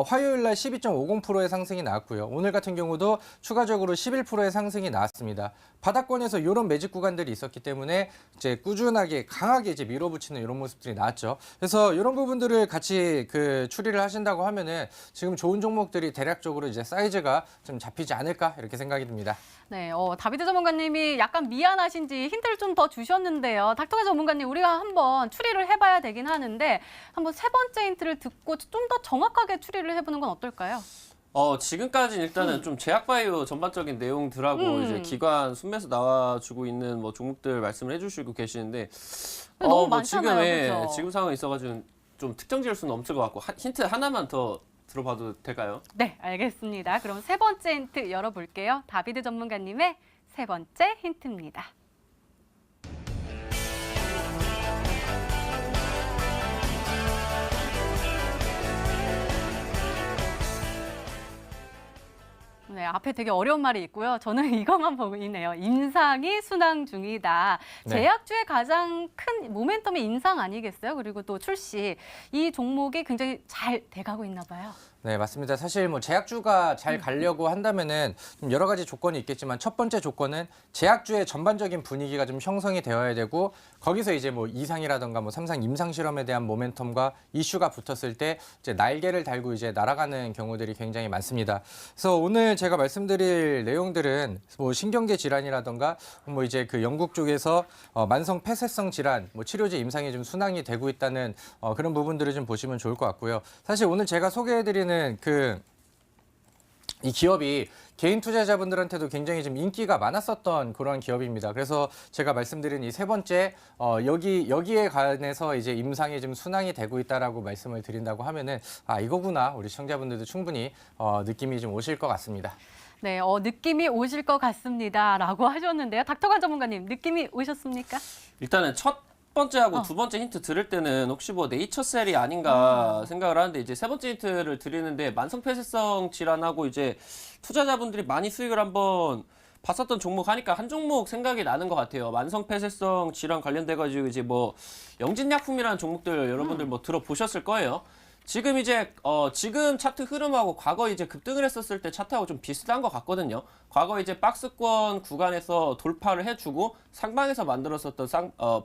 화요일 날 12.50%의 상승이 나왔고요. 오늘 같은 경우도 추가적으로 11%의 상승이 나왔습니다. 바닥권에서 이런 매집 구간들이 있었기 때문에 이제 꾸준하게 강하게 이제 밀어붙이는 이런 모습들이 나왔죠. 그래서 이런 부분들을 같이 그 추리를 하신다고 하면은 지금 좋은 종목들이 대략적으로 이제 사이즈가 좀 잡히지 않을까 이렇게 생각이 듭니다. 네, 다비드 전문가님이 약간 미안하신지 힌트를 좀 더 주셨는데요. 닥터강 전문가님, 우리가 한번 추리를 해봐야 되긴 하는데 한번 세 번째 힌트를 듣고 좀 더 정확하게 추리를 해보는 건 어떨까요? 지금까지 일단은 좀 제약바이오 전반적인 내용들하고 이제 기관 순매수 나와주고 있는 뭐 종목들 말씀을 해주시고 계시는데 너무 뭐 지금 많잖아요, 그죠? 지금 상황이 있어가지고 좀 특정 지을 수는 없을 것 같고 힌트 하나만 더 들어봐도 될까요? 네, 알겠습니다. 그럼 세 번째 힌트 열어볼게요. 다비드 전문가님의 세 번째 힌트입니다. 네, 앞에 되게 어려운 말이 있고요. 저는 이것만 보이네요. 임상이 순항 중이다. 네. 제약주의 가장 큰 모멘텀이 임상 아니겠어요? 그리고 또 출시. 이 종목이 굉장히 잘 돼가고 있나 봐요. 네, 맞습니다. 사실 뭐 제약주가 잘 가려고 한다면은 좀 여러 가지 조건이 있겠지만 첫 번째 조건은 제약주의 전반적인 분위기가 좀 형성이 되어야 되고 거기서 이제 뭐 이상이라든가 뭐 삼상 임상 실험에 대한 모멘텀과 이슈가 붙었을 때 이제 날개를 달고 이제 날아가는 경우들이 굉장히 많습니다. 그래서 오늘 제가 말씀드릴 내용들은 뭐 신경계 질환이라든가 뭐 이제 그 영국 쪽에서 만성 폐쇄성 질환 뭐 치료제 임상이 좀 순항이 되고 있다는 그런 부분들을 좀 보시면 좋을 것 같고요. 사실 오늘 제가 소개해드리는 이 기업이 개인 투자자분들한테도 굉장히 좀 인기가 많았었던 그런 기업입니다. 그래서 제가 말씀드린 이 세 번째 여기에 관해서 이제 임상이 좀 순항이 되고 있다라고 말씀을 드린다고 하면은 이거구나 우리 시청자분들도 충분히 느낌이 좀 오실 것 같습니다. 네, 느낌이 오실 것 같습니다라고 하셨는데요. 닥터강 전문가님, 느낌이 오셨습니까? 일단은 첫 번째하고 두 번째 힌트 들을 때는 혹시 뭐 네이처셀이 아닌가 생각을 하는데 이제 세 번째 힌트를 드리는데 만성폐쇄성 질환하고 이제 투자자분들이 많이 수익을 한번 봤었던 종목 하니까 한 종목 생각이 나는 것 같아요. 만성폐쇄성 질환 관련돼가지고 이제 뭐 영진약품이라는 종목들 여러분들 뭐 들어보셨을 거예요. 지금 이제 지금 차트 흐름하고 과거 이제 급등을 했었을 때 차트하고 좀 비슷한 것 같거든요. 과거 이제 박스권 구간에서 돌파를 해주고 상방에서 만들었었던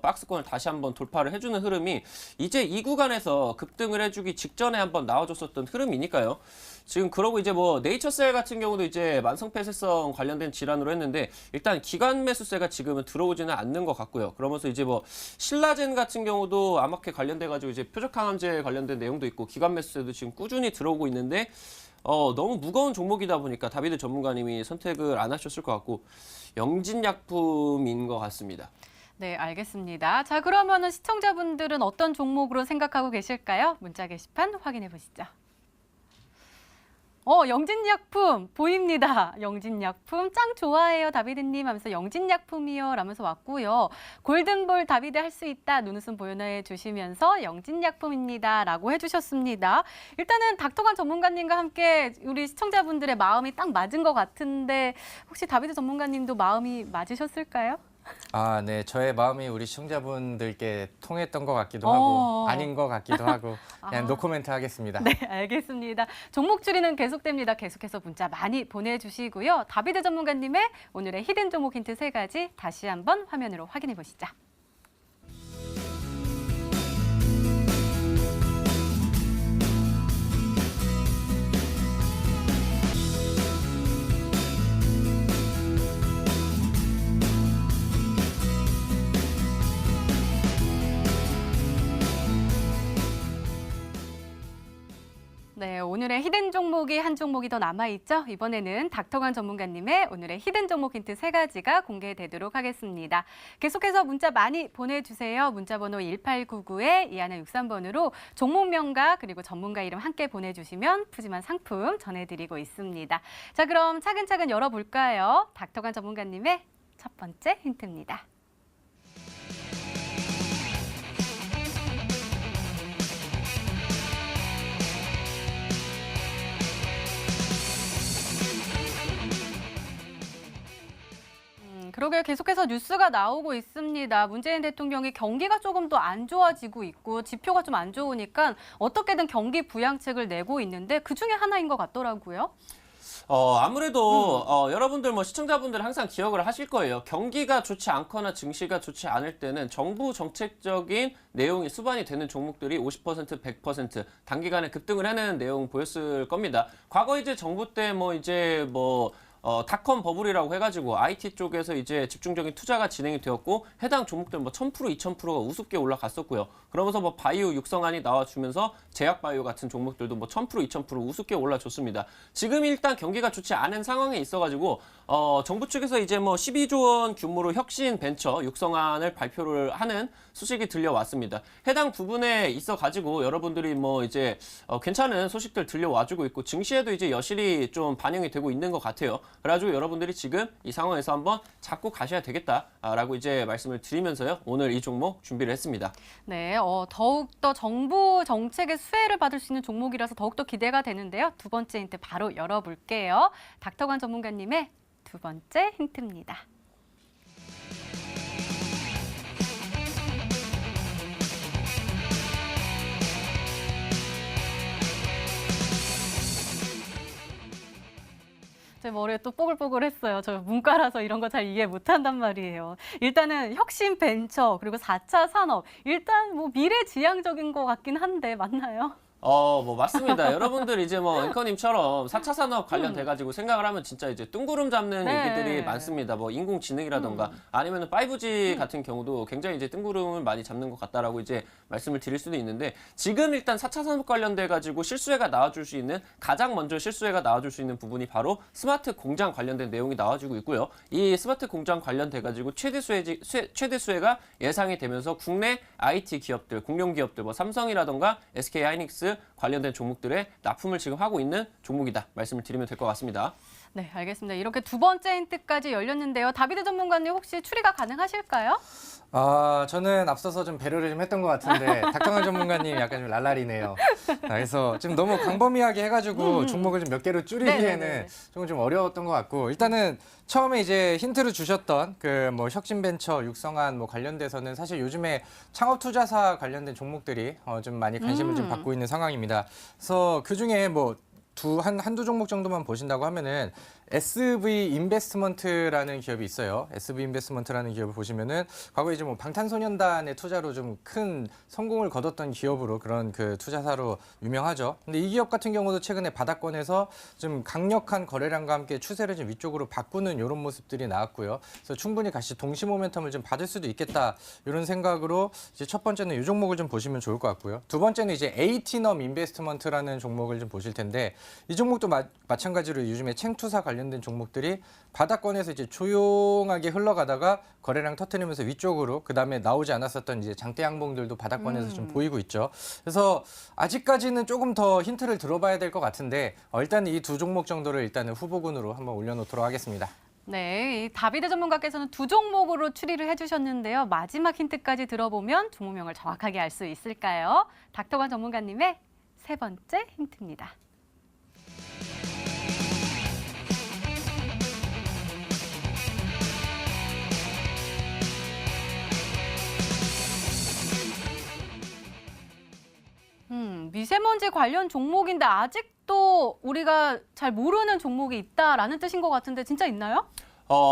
박스권을 다시 한번 돌파를 해주는 흐름이 이제 이 구간에서 급등을 해주기 직전에 한번 나와줬었던 흐름이니까요. 지금 그러고 이제 뭐 네이처셀 같은 경우도 이제 만성폐쇄성 관련된 질환으로 했는데 일단 기관 매수세가 지금은 들어오지는 않는 것 같고요. 그러면서 이제 뭐 신라젠 같은 경우도 암흑회 관련돼가지고 이제 표적항암제 관련된 내용도 있고 기관 매수세도 지금 꾸준히 들어오고 있는데 너무 무거운 종목이다 보니까 다비드 전문가님이 선택을 안 하셨을 것 같고 영진약품인 것 같습니다. 네, 알겠습니다. 자, 그러면은 시청자분들은 어떤 종목으로 생각하고 계실까요? 문자 게시판 확인해 보시죠. 영진약품 보입니다. 영진약품 짱 좋아해요, 다비드님 하면서 영진약품이요 라면서 왔고요. 골든볼 다비드 할 수 있다 눈웃음 보여해 주시면서 영진약품입니다 라고 해주셨습니다. 일단은 닥터강 전문가님과 함께 우리 시청자분들의 마음이 딱 맞은 것 같은데 혹시 다비드 전문가님도 마음이 맞으셨을까요? 아, 네. 저의 마음이 우리 시청자분들께 통했던 것 같기도 어. 하고 아닌 것 같기도 하고 그냥 아. 노코멘트 하겠습니다. 네, 알겠습니다. 종목 추리는 계속됩니다. 계속해서 문자 많이 보내주시고요. 다비드 전문가님의 오늘의 히든 종목 힌트 3가지 다시 한번 화면으로 확인해 보시죠. 네, 오늘의 히든 종목이 한 종목이 더 남아있죠? 이번에는 닥터관 전문가님의 오늘의 히든 종목 힌트 3가지가 공개되도록 하겠습니다. 계속해서 문자 많이 보내주세요. 문자번호 1899에 2163번으로 종목명과 그리고 전문가 이름 함께 보내주시면 푸짐한 상품 전해드리고 있습니다. 자, 그럼 차근차근 열어볼까요? 닥터관 전문가님의 첫 번째 힌트입니다. 그러게 계속해서 뉴스가 나오고 있습니다. 문재인 대통령이 경기가 조금 더 안 좋아지고 있고 지표가 좀 안 좋으니까 어떻게든 경기 부양책을 내고 있는데 그중에 하나인 것 같더라고요. 아무래도 여러분들 뭐 시청자분들 항상 기억을 하실 거예요. 경기가 좋지 않거나 증시가 좋지 않을 때는 정부 정책적인 내용이 수반이 되는 종목들이 50%, 100% 단기간에 급등을 해내는 내용 보였을 겁니다. 과거 이제 정부 때 닷컴 버블이라고 해가지고 IT 쪽에서 이제 집중적인 투자가 진행이 되었고 해당 종목들 1000%, 2000%가 우습게 올라갔었고요. 그러면서 바이오 육성안이 나와주면서 제약바이오 같은 종목들도 1000%, 2000% 우습게 올라줬습니다. 지금 일단 경기가 좋지 않은 상황에 있어가지고 정부 측에서 이제 12조 원 규모로 혁신 벤처 육성안을 발표를 하는 소식이 들려왔습니다. 해당 부분에 있어가지고 여러분들이 이제 괜찮은 소식들 들려와주고 있고 증시에도 이제 여실히 좀 반영이 되고 있는 것 같아요. 그래가지고 여러분들이 지금 이 상황에서 한번 잡고 가셔야 되겠다라고 이제 말씀을 드리면서요. 오늘 이 종목 준비를 했습니다. 네, 더욱더 정부 정책의 수혜를 받을 수 있는 종목이라서 더욱더 기대가 되는데요. 두 번째 힌트 바로 열어볼게요. 닥터관 전문가님의 두 번째 힌트입니다. 제 머리에 또 뽀글뽀글했어요. 저 문과라서 이런 거 잘 이해 못한단 말이에요. 일단은 혁신 벤처 그리고 4차 산업 일단 미래지향적인 것 같긴 한데 맞나요? 맞습니다. 여러분들 이제 앵커님처럼 4차 산업 관련돼가지고 생각을 하면 진짜 이제 뜬구름 잡는 네. 얘기들이 많습니다. 인공지능이라던가 아니면 5G 같은 경우도 굉장히 이제 뜬구름을 많이 잡는 것 같다라고 이제 말씀을 드릴 수도 있는데 지금 일단 4차 산업 관련돼가지고 실수혜가 나와줄 수 있는 가장 먼저 실수혜가 나와줄 수 있는 부분이 바로 스마트 공장 관련된 내용이 나와주고 있고요. 이 스마트 공장 관련돼가지고 최대 수혜가 예상이 되면서 국내 IT 기업들, 공룡 기업들, 삼성이라던가 SK 하이닉스 관련된 종목들의 납품을 지금 하고 있는 종목이다 말씀을 드리면 될 것 같습니다. 네, 알겠습니다. 이렇게 두 번째 힌트까지 열렸는데요. 다비드 전문가님 혹시 추리가 가능하실까요? 저는 앞서서 좀 배려를 좀 했던 것 같은데 닥터관 전문가님 약간 좀 랄랄이네요. 그래서 지금 너무 광범위하게 해가지고 종목을 좀 몇 개로 줄이기에는 네네네. 조금 좀 어려웠던 것 같고 일단은 처음에 이제 힌트를 주셨던 혁신벤처 육성안 관련돼서는 사실 요즘에 창업투자사 관련된 종목들이 좀 많이 관심을 좀 받고 있는 상황입니다. 그래서 그 중에 한두 종목 정도만 보신다고 하면은 SV 인베스트먼트라는 기업이 있어요. SV 인베스트먼트라는 기업을 보시면은 과거에 이제 방탄소년단의 투자로 좀 큰 성공을 거뒀던 기업으로 그런 투자사로 유명하죠. 근데 이 기업 같은 경우도 최근에 바닥권에서 좀 강력한 거래량과 함께 추세를 좀 위쪽으로 바꾸는 이런 모습들이 나왔고요. 그래서 충분히 같이 동시 모멘텀을 좀 받을 수도 있겠다 이런 생각으로 이제 첫 번째는 이 종목을 좀 보시면 좋을 것 같고요. 두 번째는 이제 에이티넘 인베스트먼트라는 종목을 좀 보실 텐데 이 종목도 마찬가지로 요즘에 챙투사 관련된 종목들이 바닥권에서 이제 조용하게 흘러가다가 거래량 터트리면서 위쪽으로 그다음에 나오지 않았었던 이제 장대 양봉들도 바닥권에서 좀 보이고 있죠. 그래서 아직까지는 조금 더 힌트를 들어봐야 될 것 같은데 일단 이 두 종목 정도를 일단은 후보군으로 한번 올려놓도록 하겠습니다. 네, 이 다비드 전문가께서는 두 종목으로 추리를 해주셨는데요. 마지막 힌트까지 들어보면 종목명을 정확하게 알 수 있을까요? 닥터관 전문가님의 세 번째 힌트입니다. 미세먼지 관련 종목인데 아직도 우리가 잘 모르는 종목이 있다라는 뜻인 것 같은데 진짜 있나요?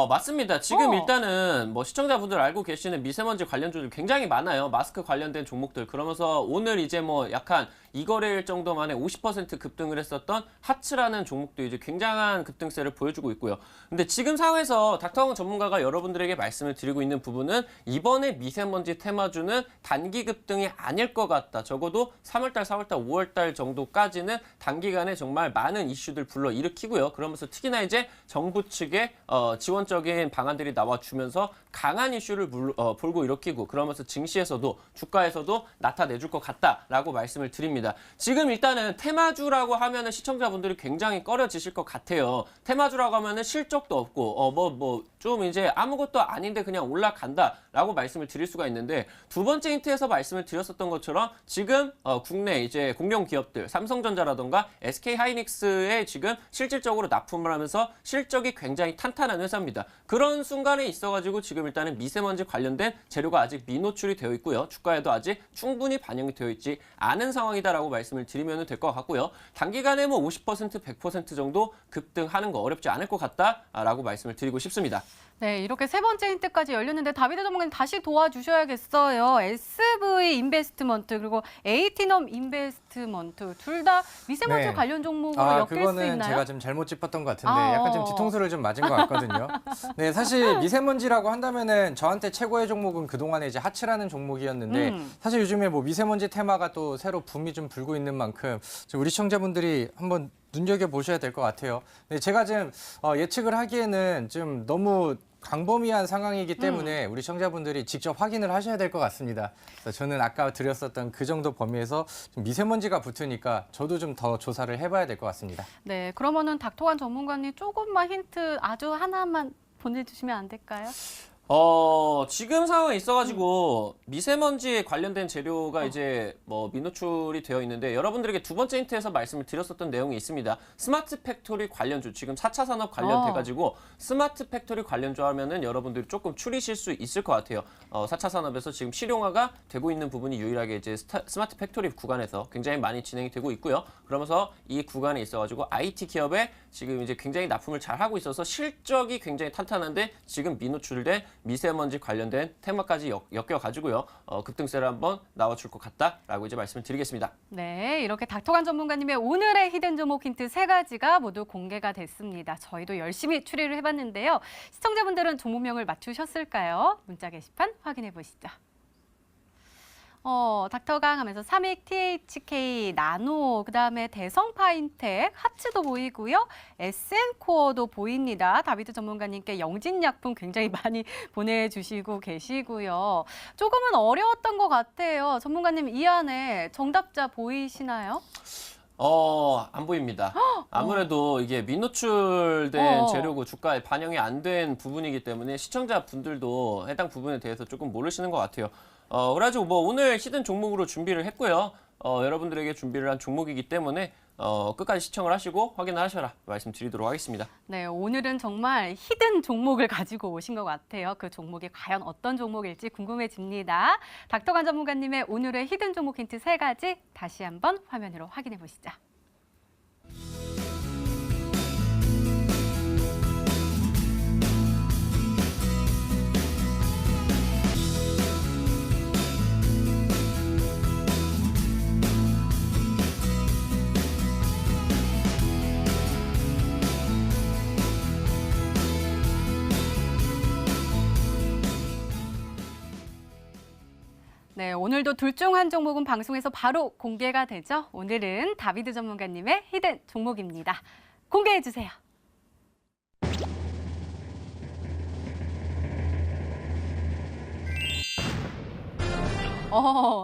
맞습니다. 지금 어. 일단은 뭐 시청자분들 알고 계시는 미세먼지 관련주들 굉장히 많아요. 마스크 관련된 종목들. 그러면서 오늘 이제 뭐 약간 2거래일 정도 만에 50% 급등을 했었던 하츠라는 종목도 이제 굉장한 급등세를 보여주고 있고요. 근데 지금 상황에서 닥터왕 전문가가 여러분들에게 말씀을 드리고 있는 부분은 이번에 미세먼지 테마주는 단기 급등이 아닐 것 같다. 적어도 3월달, 4월달, 5월달 정도까지는 단기간에 정말 많은 이슈들 불러일으키고요. 그러면서 특히나 이제 정부 측의 지원적인 방안들이 나와주면서 강한 이슈를 불고 일으키고 그러면서 증시에서도 주가에서도 나타내줄 것 같다라고 말씀을 드립니다. 지금 일단은 테마주라고 하면은 시청자분들이 굉장히 꺼려지실 것 같아요. 테마주라고 하면은 실적도 없고 좀 이제 아무것도 아닌데 그냥 올라간다라고 말씀을 드릴 수가 있는데 두 번째 힌트에서 말씀을 드렸었던 것처럼 지금 국내 이제 공룡 기업들 삼성전자라던가 SK하이닉스에 지금 실질적으로 납품을 하면서 실적이 굉장히 탄탄한 회사입니다. 그런 순간에 있어가지고 지금 일단은 미세먼지 관련된 재료가 아직 미노출이 되어 있고요. 주가에도 아직 충분히 반영이 되어 있지 않은 상황이다라고 말씀을 드리면 될 것 같고요. 단기간에 뭐 50%, 100% 정도 급등하는 거 어렵지 않을 것 같다라고 말씀을 드리고 싶습니다. 네, 이렇게 세 번째 힌트까지 열렸는데 다비드 전문가님 다시 도와주셔야겠어요. SV 인베스트먼트 그리고 에이티넘 인베스트먼트 둘 다 미세먼지 네. 관련 종목으로 엮일 수 그거는 있나요? 제가 좀 잘못 짚었던 것 같은데 약간 좀 뒤통수를 좀 맞은 것 같거든요. 네, 사실 미세먼지라고 한다면은 저한테 최고의 종목은 그동안에 이제 하츠라는 종목이었는데 사실 요즘에 뭐 미세먼지 테마가 또 새로 붐이 좀 불고 있는 만큼 우리 시청자분들이 한번 눈여겨보셔야 될 것 같아요. 네, 제가 지금 예측을 하기에는 좀 너무 광범위한 상황이기 때문에 우리 시청자분들이 직접 확인을 하셔야 될 것 같습니다. 그래서 저는 아까 드렸었던 그 정도 범위에서 좀 미세먼지가 붙으니까 저도 좀 더 조사를 해봐야 될 것 같습니다. 네, 그러면은 닥터관 전문가님 조금만 힌트 아주 하나만 보내주시면 안 될까요? 지금 상황에 있어가지고 미세먼지에 관련된 재료가 이제 뭐 미노출이 되어 있는데 여러분들에게 두 번째 힌트에서 말씀을 드렸었던 내용이 있습니다. 스마트 팩토리 관련주, 지금 4차 산업 관련돼가지고 스마트 팩토리 관련주 하면은 여러분들이 조금 추리실 수 있을 것 같아요. 4차 산업에서 지금 실용화가 되고 있는 부분이 유일하게 이제 스마트 팩토리 구간에서 굉장히 많이 진행이 되고 있고요. 그러면서 이 구간에 있어가지고 IT 기업에 지금 이제 굉장히 납품을 잘 하고 있어서 실적이 굉장히 탄탄한데 지금 미노출된 미세먼지 관련된 테마까지 엮여가지고요. 급등세를 한번 나와줄 것 같다라고 이제 말씀을 드리겠습니다. 네, 이렇게 닥터관 전문가님의 오늘의 히든 종목 힌트 세 가지가 모두 공개가 됐습니다. 저희도 열심히 추리를 해봤는데요. 시청자분들은 종목명을 맞추셨을까요? 문자 게시판 확인해 보시죠. 닥터강 하면서 삼익, THK, 나노, 그다음에 대성파인텍, 하츠도 보이고요. SN코어도 보입니다. 다비드 전문가님께 영진약품 굉장히 많이 보내주시고 계시고요. 조금은 어려웠던 것 같아요. 전문가님 이 안에 정답자 보이시나요? 안 보입니다. 아무래도 이게 미노출된 재료고 주가에 반영이 안 된 부분이기 때문에 시청자분들도 해당 부분에 대해서 조금 모르시는 것 같아요. 그래가지고 뭐 오늘 히든 종목으로 준비를 했고요. 여러분들에게 준비를 한 종목이기 때문에 끝까지 시청을 하시고 확인을 하셔라 말씀드리도록 하겠습니다. 네, 오늘은 정말 히든 종목을 가지고 오신 것 같아요. 그 종목이 과연 어떤 종목일지 궁금해집니다. 닥터관 전문가님의 오늘의 히든 종목 힌트 세 가지 다시 한번 화면으로 확인해 보시죠. 네, 오늘도 둘 중 한 종목은 방송에서 바로 공개가 되죠. 오늘은 다비드 전문가님의 히든 종목입니다. 공개해 주세요.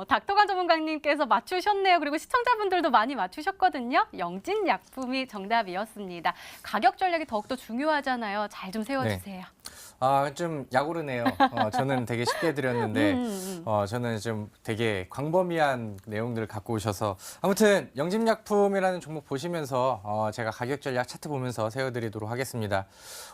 닥터관 전문가님께서 맞추셨네요. 그리고 시청자분들도 많이 맞추셨거든요. 영진약품이 정답이었습니다. 가격 전략이 더욱더 중요하잖아요. 잘 좀 세워주세요. 좀 약오르네요. 저는 되게 쉽게 드렸는데 저는 좀 되게 광범위한 내용들을 갖고 오셔서 아무튼 영진약품이라는 종목 보시면서 제가 가격 전략 차트 보면서 세워드리도록 하겠습니다.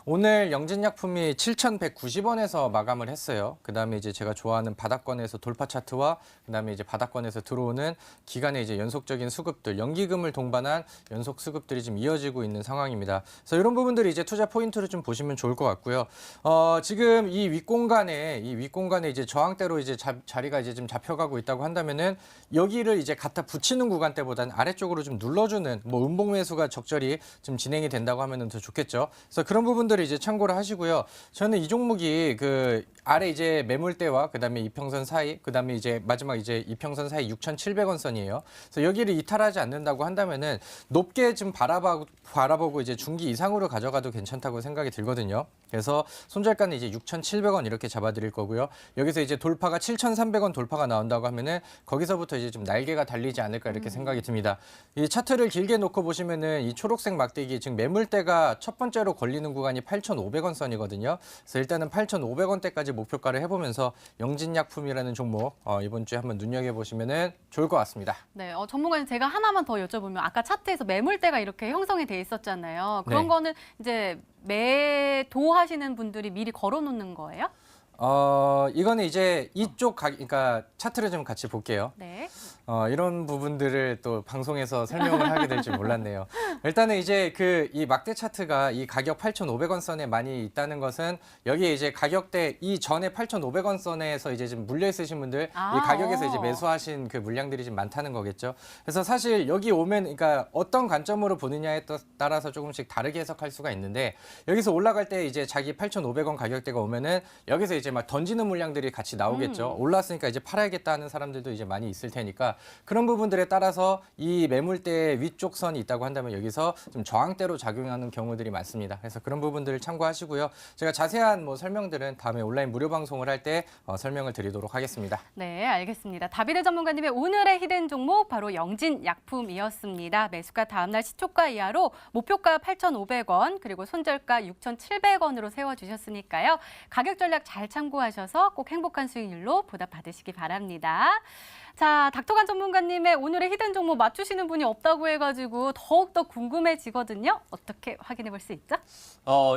오늘 영진약품이 7,190원에서 마감을 했어요. 그다음에 이제 제가 좋아하는 바닥권에서 돌파 차트와 그다음에 이제 바닥권에서 들어오는 기간의 이제 연속적인 수급들, 연기금을 동반한 연속 수급들이 지금 이어지고 있는 상황입니다. 그래서 이런 부분들이 이제 투자 포인트를 좀 보시면 좋을 것 같고요. 지금 이 윗공간에 이제 저항대로 이제 자리가 이제 좀 잡혀가고 있다고 한다면은 여기를 이제 갖다 붙이는 구간대보다는 아래쪽으로 좀 눌러주는 뭐 음봉 매수가 적절히 좀 진행이 된다고 하면은 더 좋겠죠. 그래서 그런 부분들을 이제 참고를 하시고요. 저는 이 종목이 그 아래 이제 매물대와 그다음에 이평선 사이, 그다음에 이제 마지막 이제 이평선 사이 6,700원 선이에요. 그래서 여기를 이탈하지 않는다고 한다면은 높게 좀 바라보고 이제 중기 이상으로 가져가도 괜찮다고 생각이 들거든요. 그래서 손절가는 이제 6,700원 이렇게 잡아드릴 거고요. 여기서 이제 돌파가 7,300원 돌파가 나온다고 하면은 거기서부터 이제 좀 날개가 달리지 않을까 이렇게 생각이 듭니다. 이 차트를 길게 놓고 보시면은 이 초록색 막대기 지금 매물대가 첫 번째로 걸리는 구간이 8,500원 선이거든요. 그래서 일단은 8,500원대까지 목표가를 해보면서 영진약품이라는 종목 이번 주에 한번 눈여겨보시면은 좋을 것 같습니다. 네, 전문가님 제가 하나만 더 여쭤보면 아까 차트에서 매물대가 이렇게 형성이 돼 있었잖아요. 그런 네. 거는 이제 매도하시는 분들이 미리 걸어놓는 거예요? 이거는 이제 이쪽 그러니까 차트를 좀 같이 볼게요. 네. 이런 부분들을 또 방송에서 설명을 하게 될 줄 몰랐네요. 일단은 이제 이 막대 차트가 이 가격 8,500원 선에 많이 있다는 것은 여기에 이제 가격대 이 전에 8,500원 선에서 이제 좀 물려 있으신 분들 이 가격에서 이제 매수하신 그 물량들이 좀 많다는 거겠죠. 그래서 사실 여기 오면 그러니까 어떤 관점으로 보느냐에 따라서 조금씩 다르게 해석할 수가 있는데 여기서 올라갈 때 이제 자기 8,500원 가격대가 오면은 여기서 이제 막 던지는 물량들이 같이 나오겠죠. 올랐으니까 이제 팔아야겠다 하는 사람들도 이제 많이 있을 테니까 그런 부분들에 따라서 이 매물대 위쪽 선이 있다고 한다면 여기서 좀 저항대로 작용하는 경우들이 많습니다. 그래서 그런 부분들을 참고하시고요. 제가 자세한 뭐 설명들은 다음에 온라인 무료 방송을 할 때 설명을 드리도록 하겠습니다. 네, 알겠습니다. 다비드 전문가님의 오늘의 히든 종목 바로 영진약품이었습니다. 매수가 다음날 시초가 이하로 목표가 8,500원 그리고 손절가 6,700원으로 세워주셨으니까요. 가격 전략 잘 참고하셔서 꼭 행복한 수익률로 보답받으시기 바랍니다. 자, 닥터간 전문가님의 오늘의 히든 종목 맞추시는 분이 없다고 해가지고 더욱더 궁금해지거든요. 어떻게 확인해 볼 수 있죠?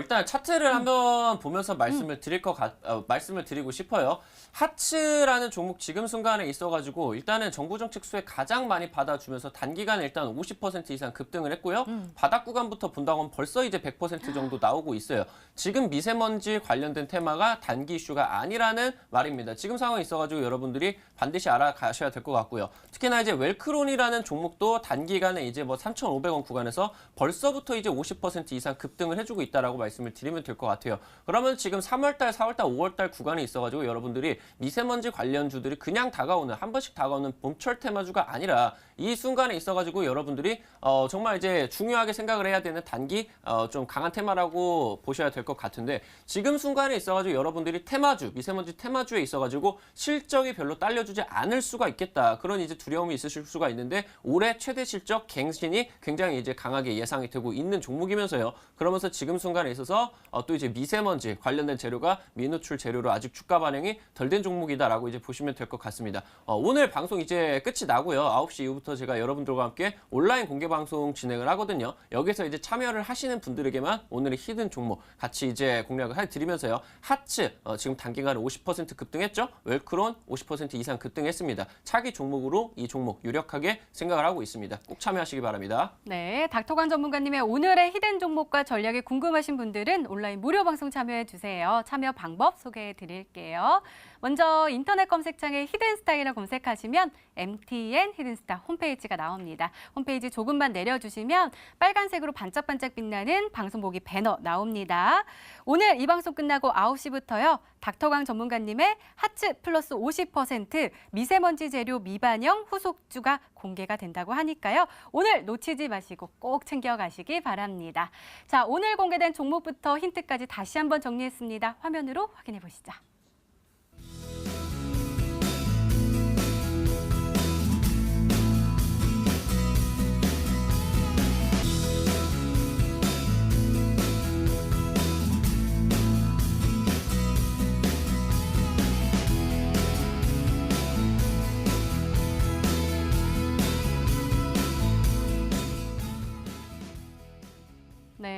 일단 차트를 한번 보면서 말씀을 드리고 싶어요. 하츠라는 종목 지금 순간에 있어가지고 일단은 정부 정책 수혜 가장 많이 받아주면서 단기간에 일단 50% 이상 급등을 했고요. 바닥 구간부터 본다고 하면 벌써 이제 100% 정도 나오고 있어요. 지금 미세먼지 관련된 테마가 단기 이슈가 아니라는 말입니다. 지금 상황에 있어가지고 여러분들이 반드시 알아가셔야 될 것 같고요. 특히나 이제 웰크론이라는 종목도 단기간에 이제 뭐 3,500원 구간에서 벌써부터 이제 50% 이상 급등을 해주고 있다라고 말씀을 드리면 될 것 같아요. 그러면 지금 3월달, 4월달, 5월달 구간에 있어가지고 여러분들이 미세먼지 관련주들이 그냥 다가오는 한 번씩 다가오는 봄철 테마주가 아니라 이 순간에 있어가지고 여러분들이 정말 이제 중요하게 생각을 해야 되는 단기 좀 강한 테마라고 보셔야 될 것 같은데 지금 순간에 있어가지고 여러분들이 테마주, 미세먼지 테마주에 있어가지고 실적이 별로 딸려주지 않을 수가 있겠다. 그런 이제 두려움이 있으실 수가 있는데 올해 최대 실적 갱신이 굉장히 이제 강하게 예상이 되고 있는 종목이면서요. 그러면서 지금 순간에 있어서 또 이제 미세먼지 관련된 재료가 미노출 재료로 아직 주가 반영이 덜 된 종목이다라고 이제 보시면 될 것 같습니다. 오늘 방송 이제 끝이 나고요. 9시 이후부터 제가 여러분들과 함께 온라인 공개 방송 진행을 하거든요. 여기서 이제 참여를 하시는 분들에게만 오늘의 히든 종목 같이 이제 공략을 해드리면서요. 하츠 지금 단기간에 50% 급등했죠. 웰크론 50% 이상 급등했습니다. 차기 종목으로 이 종목 유력하게 생각을 하고 있습니다. 꼭 참여하시기 바랍니다. 네, 닥터관 전문가님의 오늘의 히든 종목과 전략이 궁금하신 분들은 온라인 무료 방송 참여해 주세요. 참여 방법 소개해 드릴게요. 먼저 인터넷 검색창에 히든스타일을 검색하시면 MTN 히든스타 홈페이지가 나옵니다. 홈페이지 조금만 내려주시면 빨간색으로 반짝반짝 빛나는 방송보기 배너 나옵니다. 오늘 이 방송 끝나고 9시부터요. 닥터강 전문가님의 하츠 플러스 50% 미세먼지 재료 미반영 후속주가 공개가 된다고 하니까요. 오늘 놓치지 마시고 꼭 챙겨가시기 바랍니다. 자, 오늘 공개된 종목부터 힌트까지 다시 한번 정리했습니다. 화면으로 확인해 보시죠.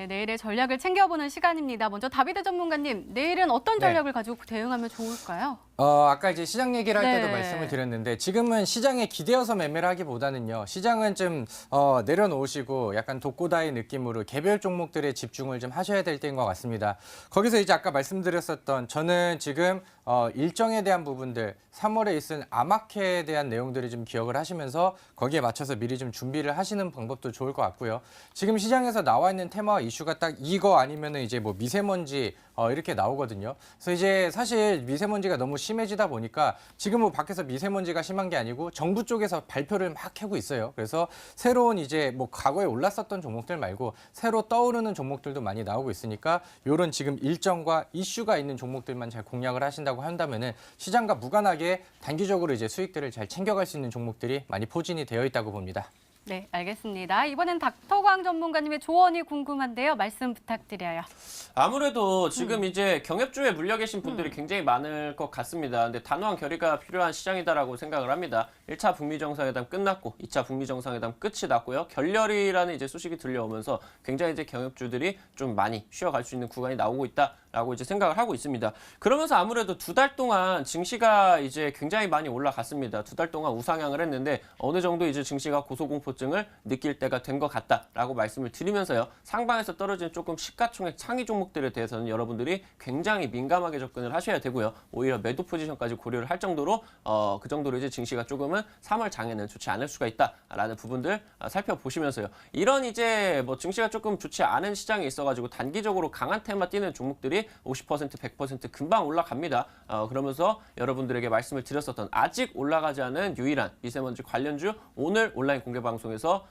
내일의 전략을 챙겨보는 시간입니다. 먼저 다비드 전문가님, 내일은 어떤 네. 전략을 가지고 대응하면 좋을까요? 아까 이제 시장 얘기를 할 때도 네. 말씀을 드렸는데 지금은 시장에 기대어서 매매를 하기보다는요. 시장은 좀 내려놓으시고 약간 독고다이 느낌으로 개별 종목들에 집중을 좀 하셔야 될 때인 것 같습니다. 거기서 이제 아까 말씀드렸었던 저는 지금 일정에 대한 부분들 3월에 있은 아마케에 대한 내용들을 좀 기억을 하시면서 거기에 맞춰서 미리 좀 준비를 하시는 방법도 좋을 것 같고요. 지금 시장에서 나와 있는 테마와 이슈가 딱 이거 아니면은 이제 뭐 미세먼지 이렇게 나오거든요. 그래서 이제 사실 미세먼지가 너무 심해지다 보니까 지금 뭐 밖에서 미세먼지가 심한 게 아니고 정부 쪽에서 발표를 막 하고 있어요. 그래서 새로운 이제 뭐 과거에 올랐었던 종목들 말고 새로 떠오르는 종목들도 많이 나오고 있으니까 이런 지금 일정과 이슈가 있는 종목들만 잘 공략을 하신다고 한다면은 시장과 무관하게 단기적으로 이제 수익들을 잘 챙겨갈 수 있는 종목들이 많이 포진이 되어 있다고 봅니다. 네, 알겠습니다. 이번엔 닥터광 전문가님의 조언이 궁금한데요. 말씀 부탁드려요. 아무래도 지금 이제 경협주에 물려 계신 분들이 굉장히 많을 것 같습니다. 근데 단호한 결의가 필요한 시장이다라고 생각을 합니다. 1차 북미 정상회담 끝났고 2차 북미 정상회담 끝이 났고요. 결렬이라는 이제 소식이 들려오면서 굉장히 이제 경협주들이 좀 많이 쉬어갈 수 있는 구간이 나오고 있다라고 이제 생각을 하고 있습니다. 그러면서 아무래도 2달 동안 증시가 이제 굉장히 많이 올라갔습니다. 2달 동안 우상향을 했는데 어느 정도 이제 증시가 고소공포증을 느낄 때가 된 것 같다라고 말씀을 드리면서요. 상방에서 떨어진 조금 시가총액 상위 종목들에 대해서는 여러분들이 굉장히 민감하게 접근을 하셔야 되고요. 오히려 매도 포지션까지 고려를 할 정도로 그 정도로 이제 증시가 조금은 3월 장에는 좋지 않을 수가 있다라는 부분들 살펴보시면서요. 이런 이제 뭐 증시가 조금 좋지 않은 시장이 있어가지고 단기적으로 강한 테마 띄는 종목들이 50%, 100% 금방 올라갑니다. 그러면서 여러분들에게 말씀을 드렸었던 아직 올라가지 않은 유일한 미세먼지 관련주 오늘 온라인 공개 방송에서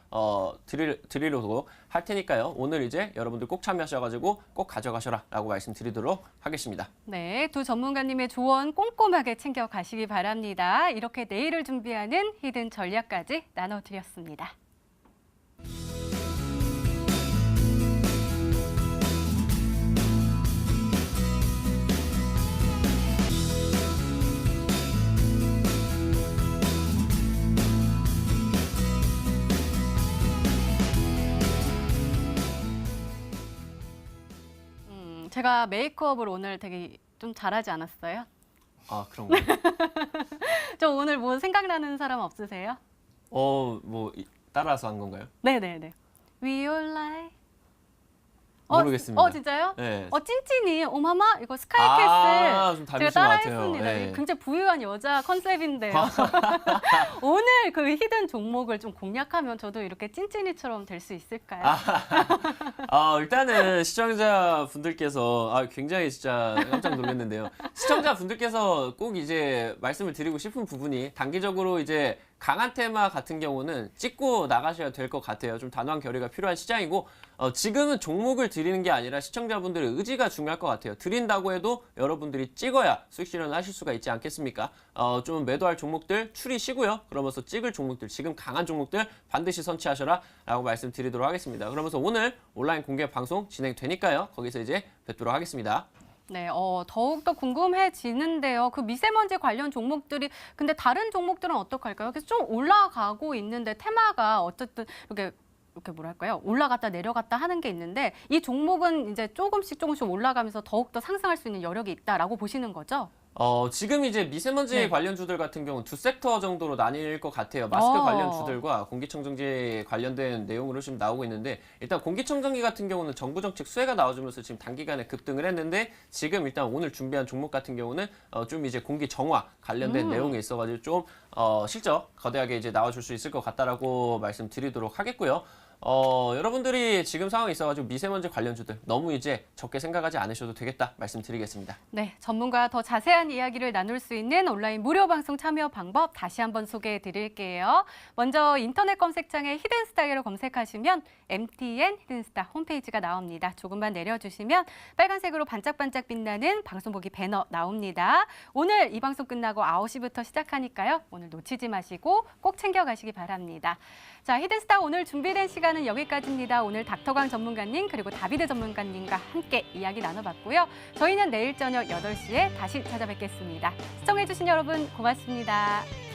드리려고 할 테니까요. 오늘 이제 여러분들 꼭 참여하셔가지고 꼭 가져가셔라라고 말씀드리도록 하겠습니다. 네, 두 전문가님의 조언 꼼꼼하게 챙겨가시기 바랍니다. 이렇게 내일을 준비하는 히든 전략까지 나눠드렸습니다. 제가 메이크업을 오늘 되게 좀 잘하지 않았어요? 아, 그런가요? 저 오늘 뭐 생각나는 사람 없으세요? 뭐 따라서 한 건가요? 네네네. We all lie. 모르겠습니다. 진짜요? 네. 찐찐이 오마마 이거 스카이캐슬 좀 제가 닮으신 것 따라했습니다. 같아요. 네. 굉장히 부유한 여자 컨셉인데요. 오늘 그 히든 종목을 좀 공략하면 저도 이렇게 찐찐이처럼 될 수 있을까요? 일단은 시청자분들께서 굉장히 진짜 깜짝 놀랐는데요. 시청자분들께서 꼭 이제 말씀을 드리고 싶은 부분이 단기적으로 이제 강한 테마 같은 경우는 찍고 나가셔야 될 것 같아요. 좀 단호한 결의가 필요한 시장이고 지금은 종목을 드리는 게 아니라 시청자분들의 의지가 중요할 것 같아요. 드린다고 해도 여러분들이 찍어야 수익 실현을 하실 수가 있지 않겠습니까? 좀 매도할 종목들 추리시고요. 그러면서 찍을 종목들, 지금 강한 종목들 반드시 선취하셔라 라고 말씀드리도록 하겠습니다. 그러면서 오늘 온라인 공개 방송 진행되니까요. 거기서 이제 뵙도록 하겠습니다. 네, 더욱더 궁금해지는데요. 그 미세먼지 관련 종목들이 근데 다른 종목들은 어떡할까요? 그래서 좀 올라가고 있는데 테마가 어쨌든 이렇게 뭐랄까요? 올라갔다 내려갔다 하는 게 있는데 이 종목은 이제 조금씩 올라가면서 더욱더 상승할 수 있는 여력이 있다라고 보시는 거죠? 지금 이제 미세먼지 네. 관련주들 같은 경우는 두 섹터 정도로 나뉠 것 같아요. 마스크 관련주들과 공기청정기 관련된 내용으로 지금 나오고 있는데 일단 공기청정기 같은 경우는 정부 정책 수혜가 나와주면서 지금 단기간에 급등을 했는데 지금 일단 오늘 준비한 종목 같은 경우는 좀 이제 공기 정화 관련된 내용이 있어가지고 좀 실적 거대하게 이제 나와줄 수 있을 것 같다라고 말씀드리도록 하겠고요. 여러분들이 지금 상황이 있어가지고 미세먼지 관련주들 너무 이제 적게 생각하지 않으셔도 되겠다 말씀드리겠습니다. 네, 전문가와 더 자세한 이야기를 나눌 수 있는 온라인 무료 방송 참여 방법 다시 한번 소개해 드릴게요. 먼저 인터넷 검색창에 히든스타로 검색하시면 MTN 히든스타 홈페이지가 나옵니다. 조금만 내려주시면 빨간색으로 반짝반짝 빛나는 방송 보기 배너 나옵니다. 오늘 이 방송 끝나고 9시부터 시작하니까요. 오늘 놓치지 마시고 꼭 챙겨가시기 바랍니다. 자, 히든스타 오늘 준비된 시간은 여기까지입니다. 오늘 닥터광 전문가님 그리고 다비드 전문가님과 함께 이야기 나눠봤고요. 저희는 내일 저녁 8시에 다시 찾아뵙겠습니다. 시청해주신 여러분 고맙습니다.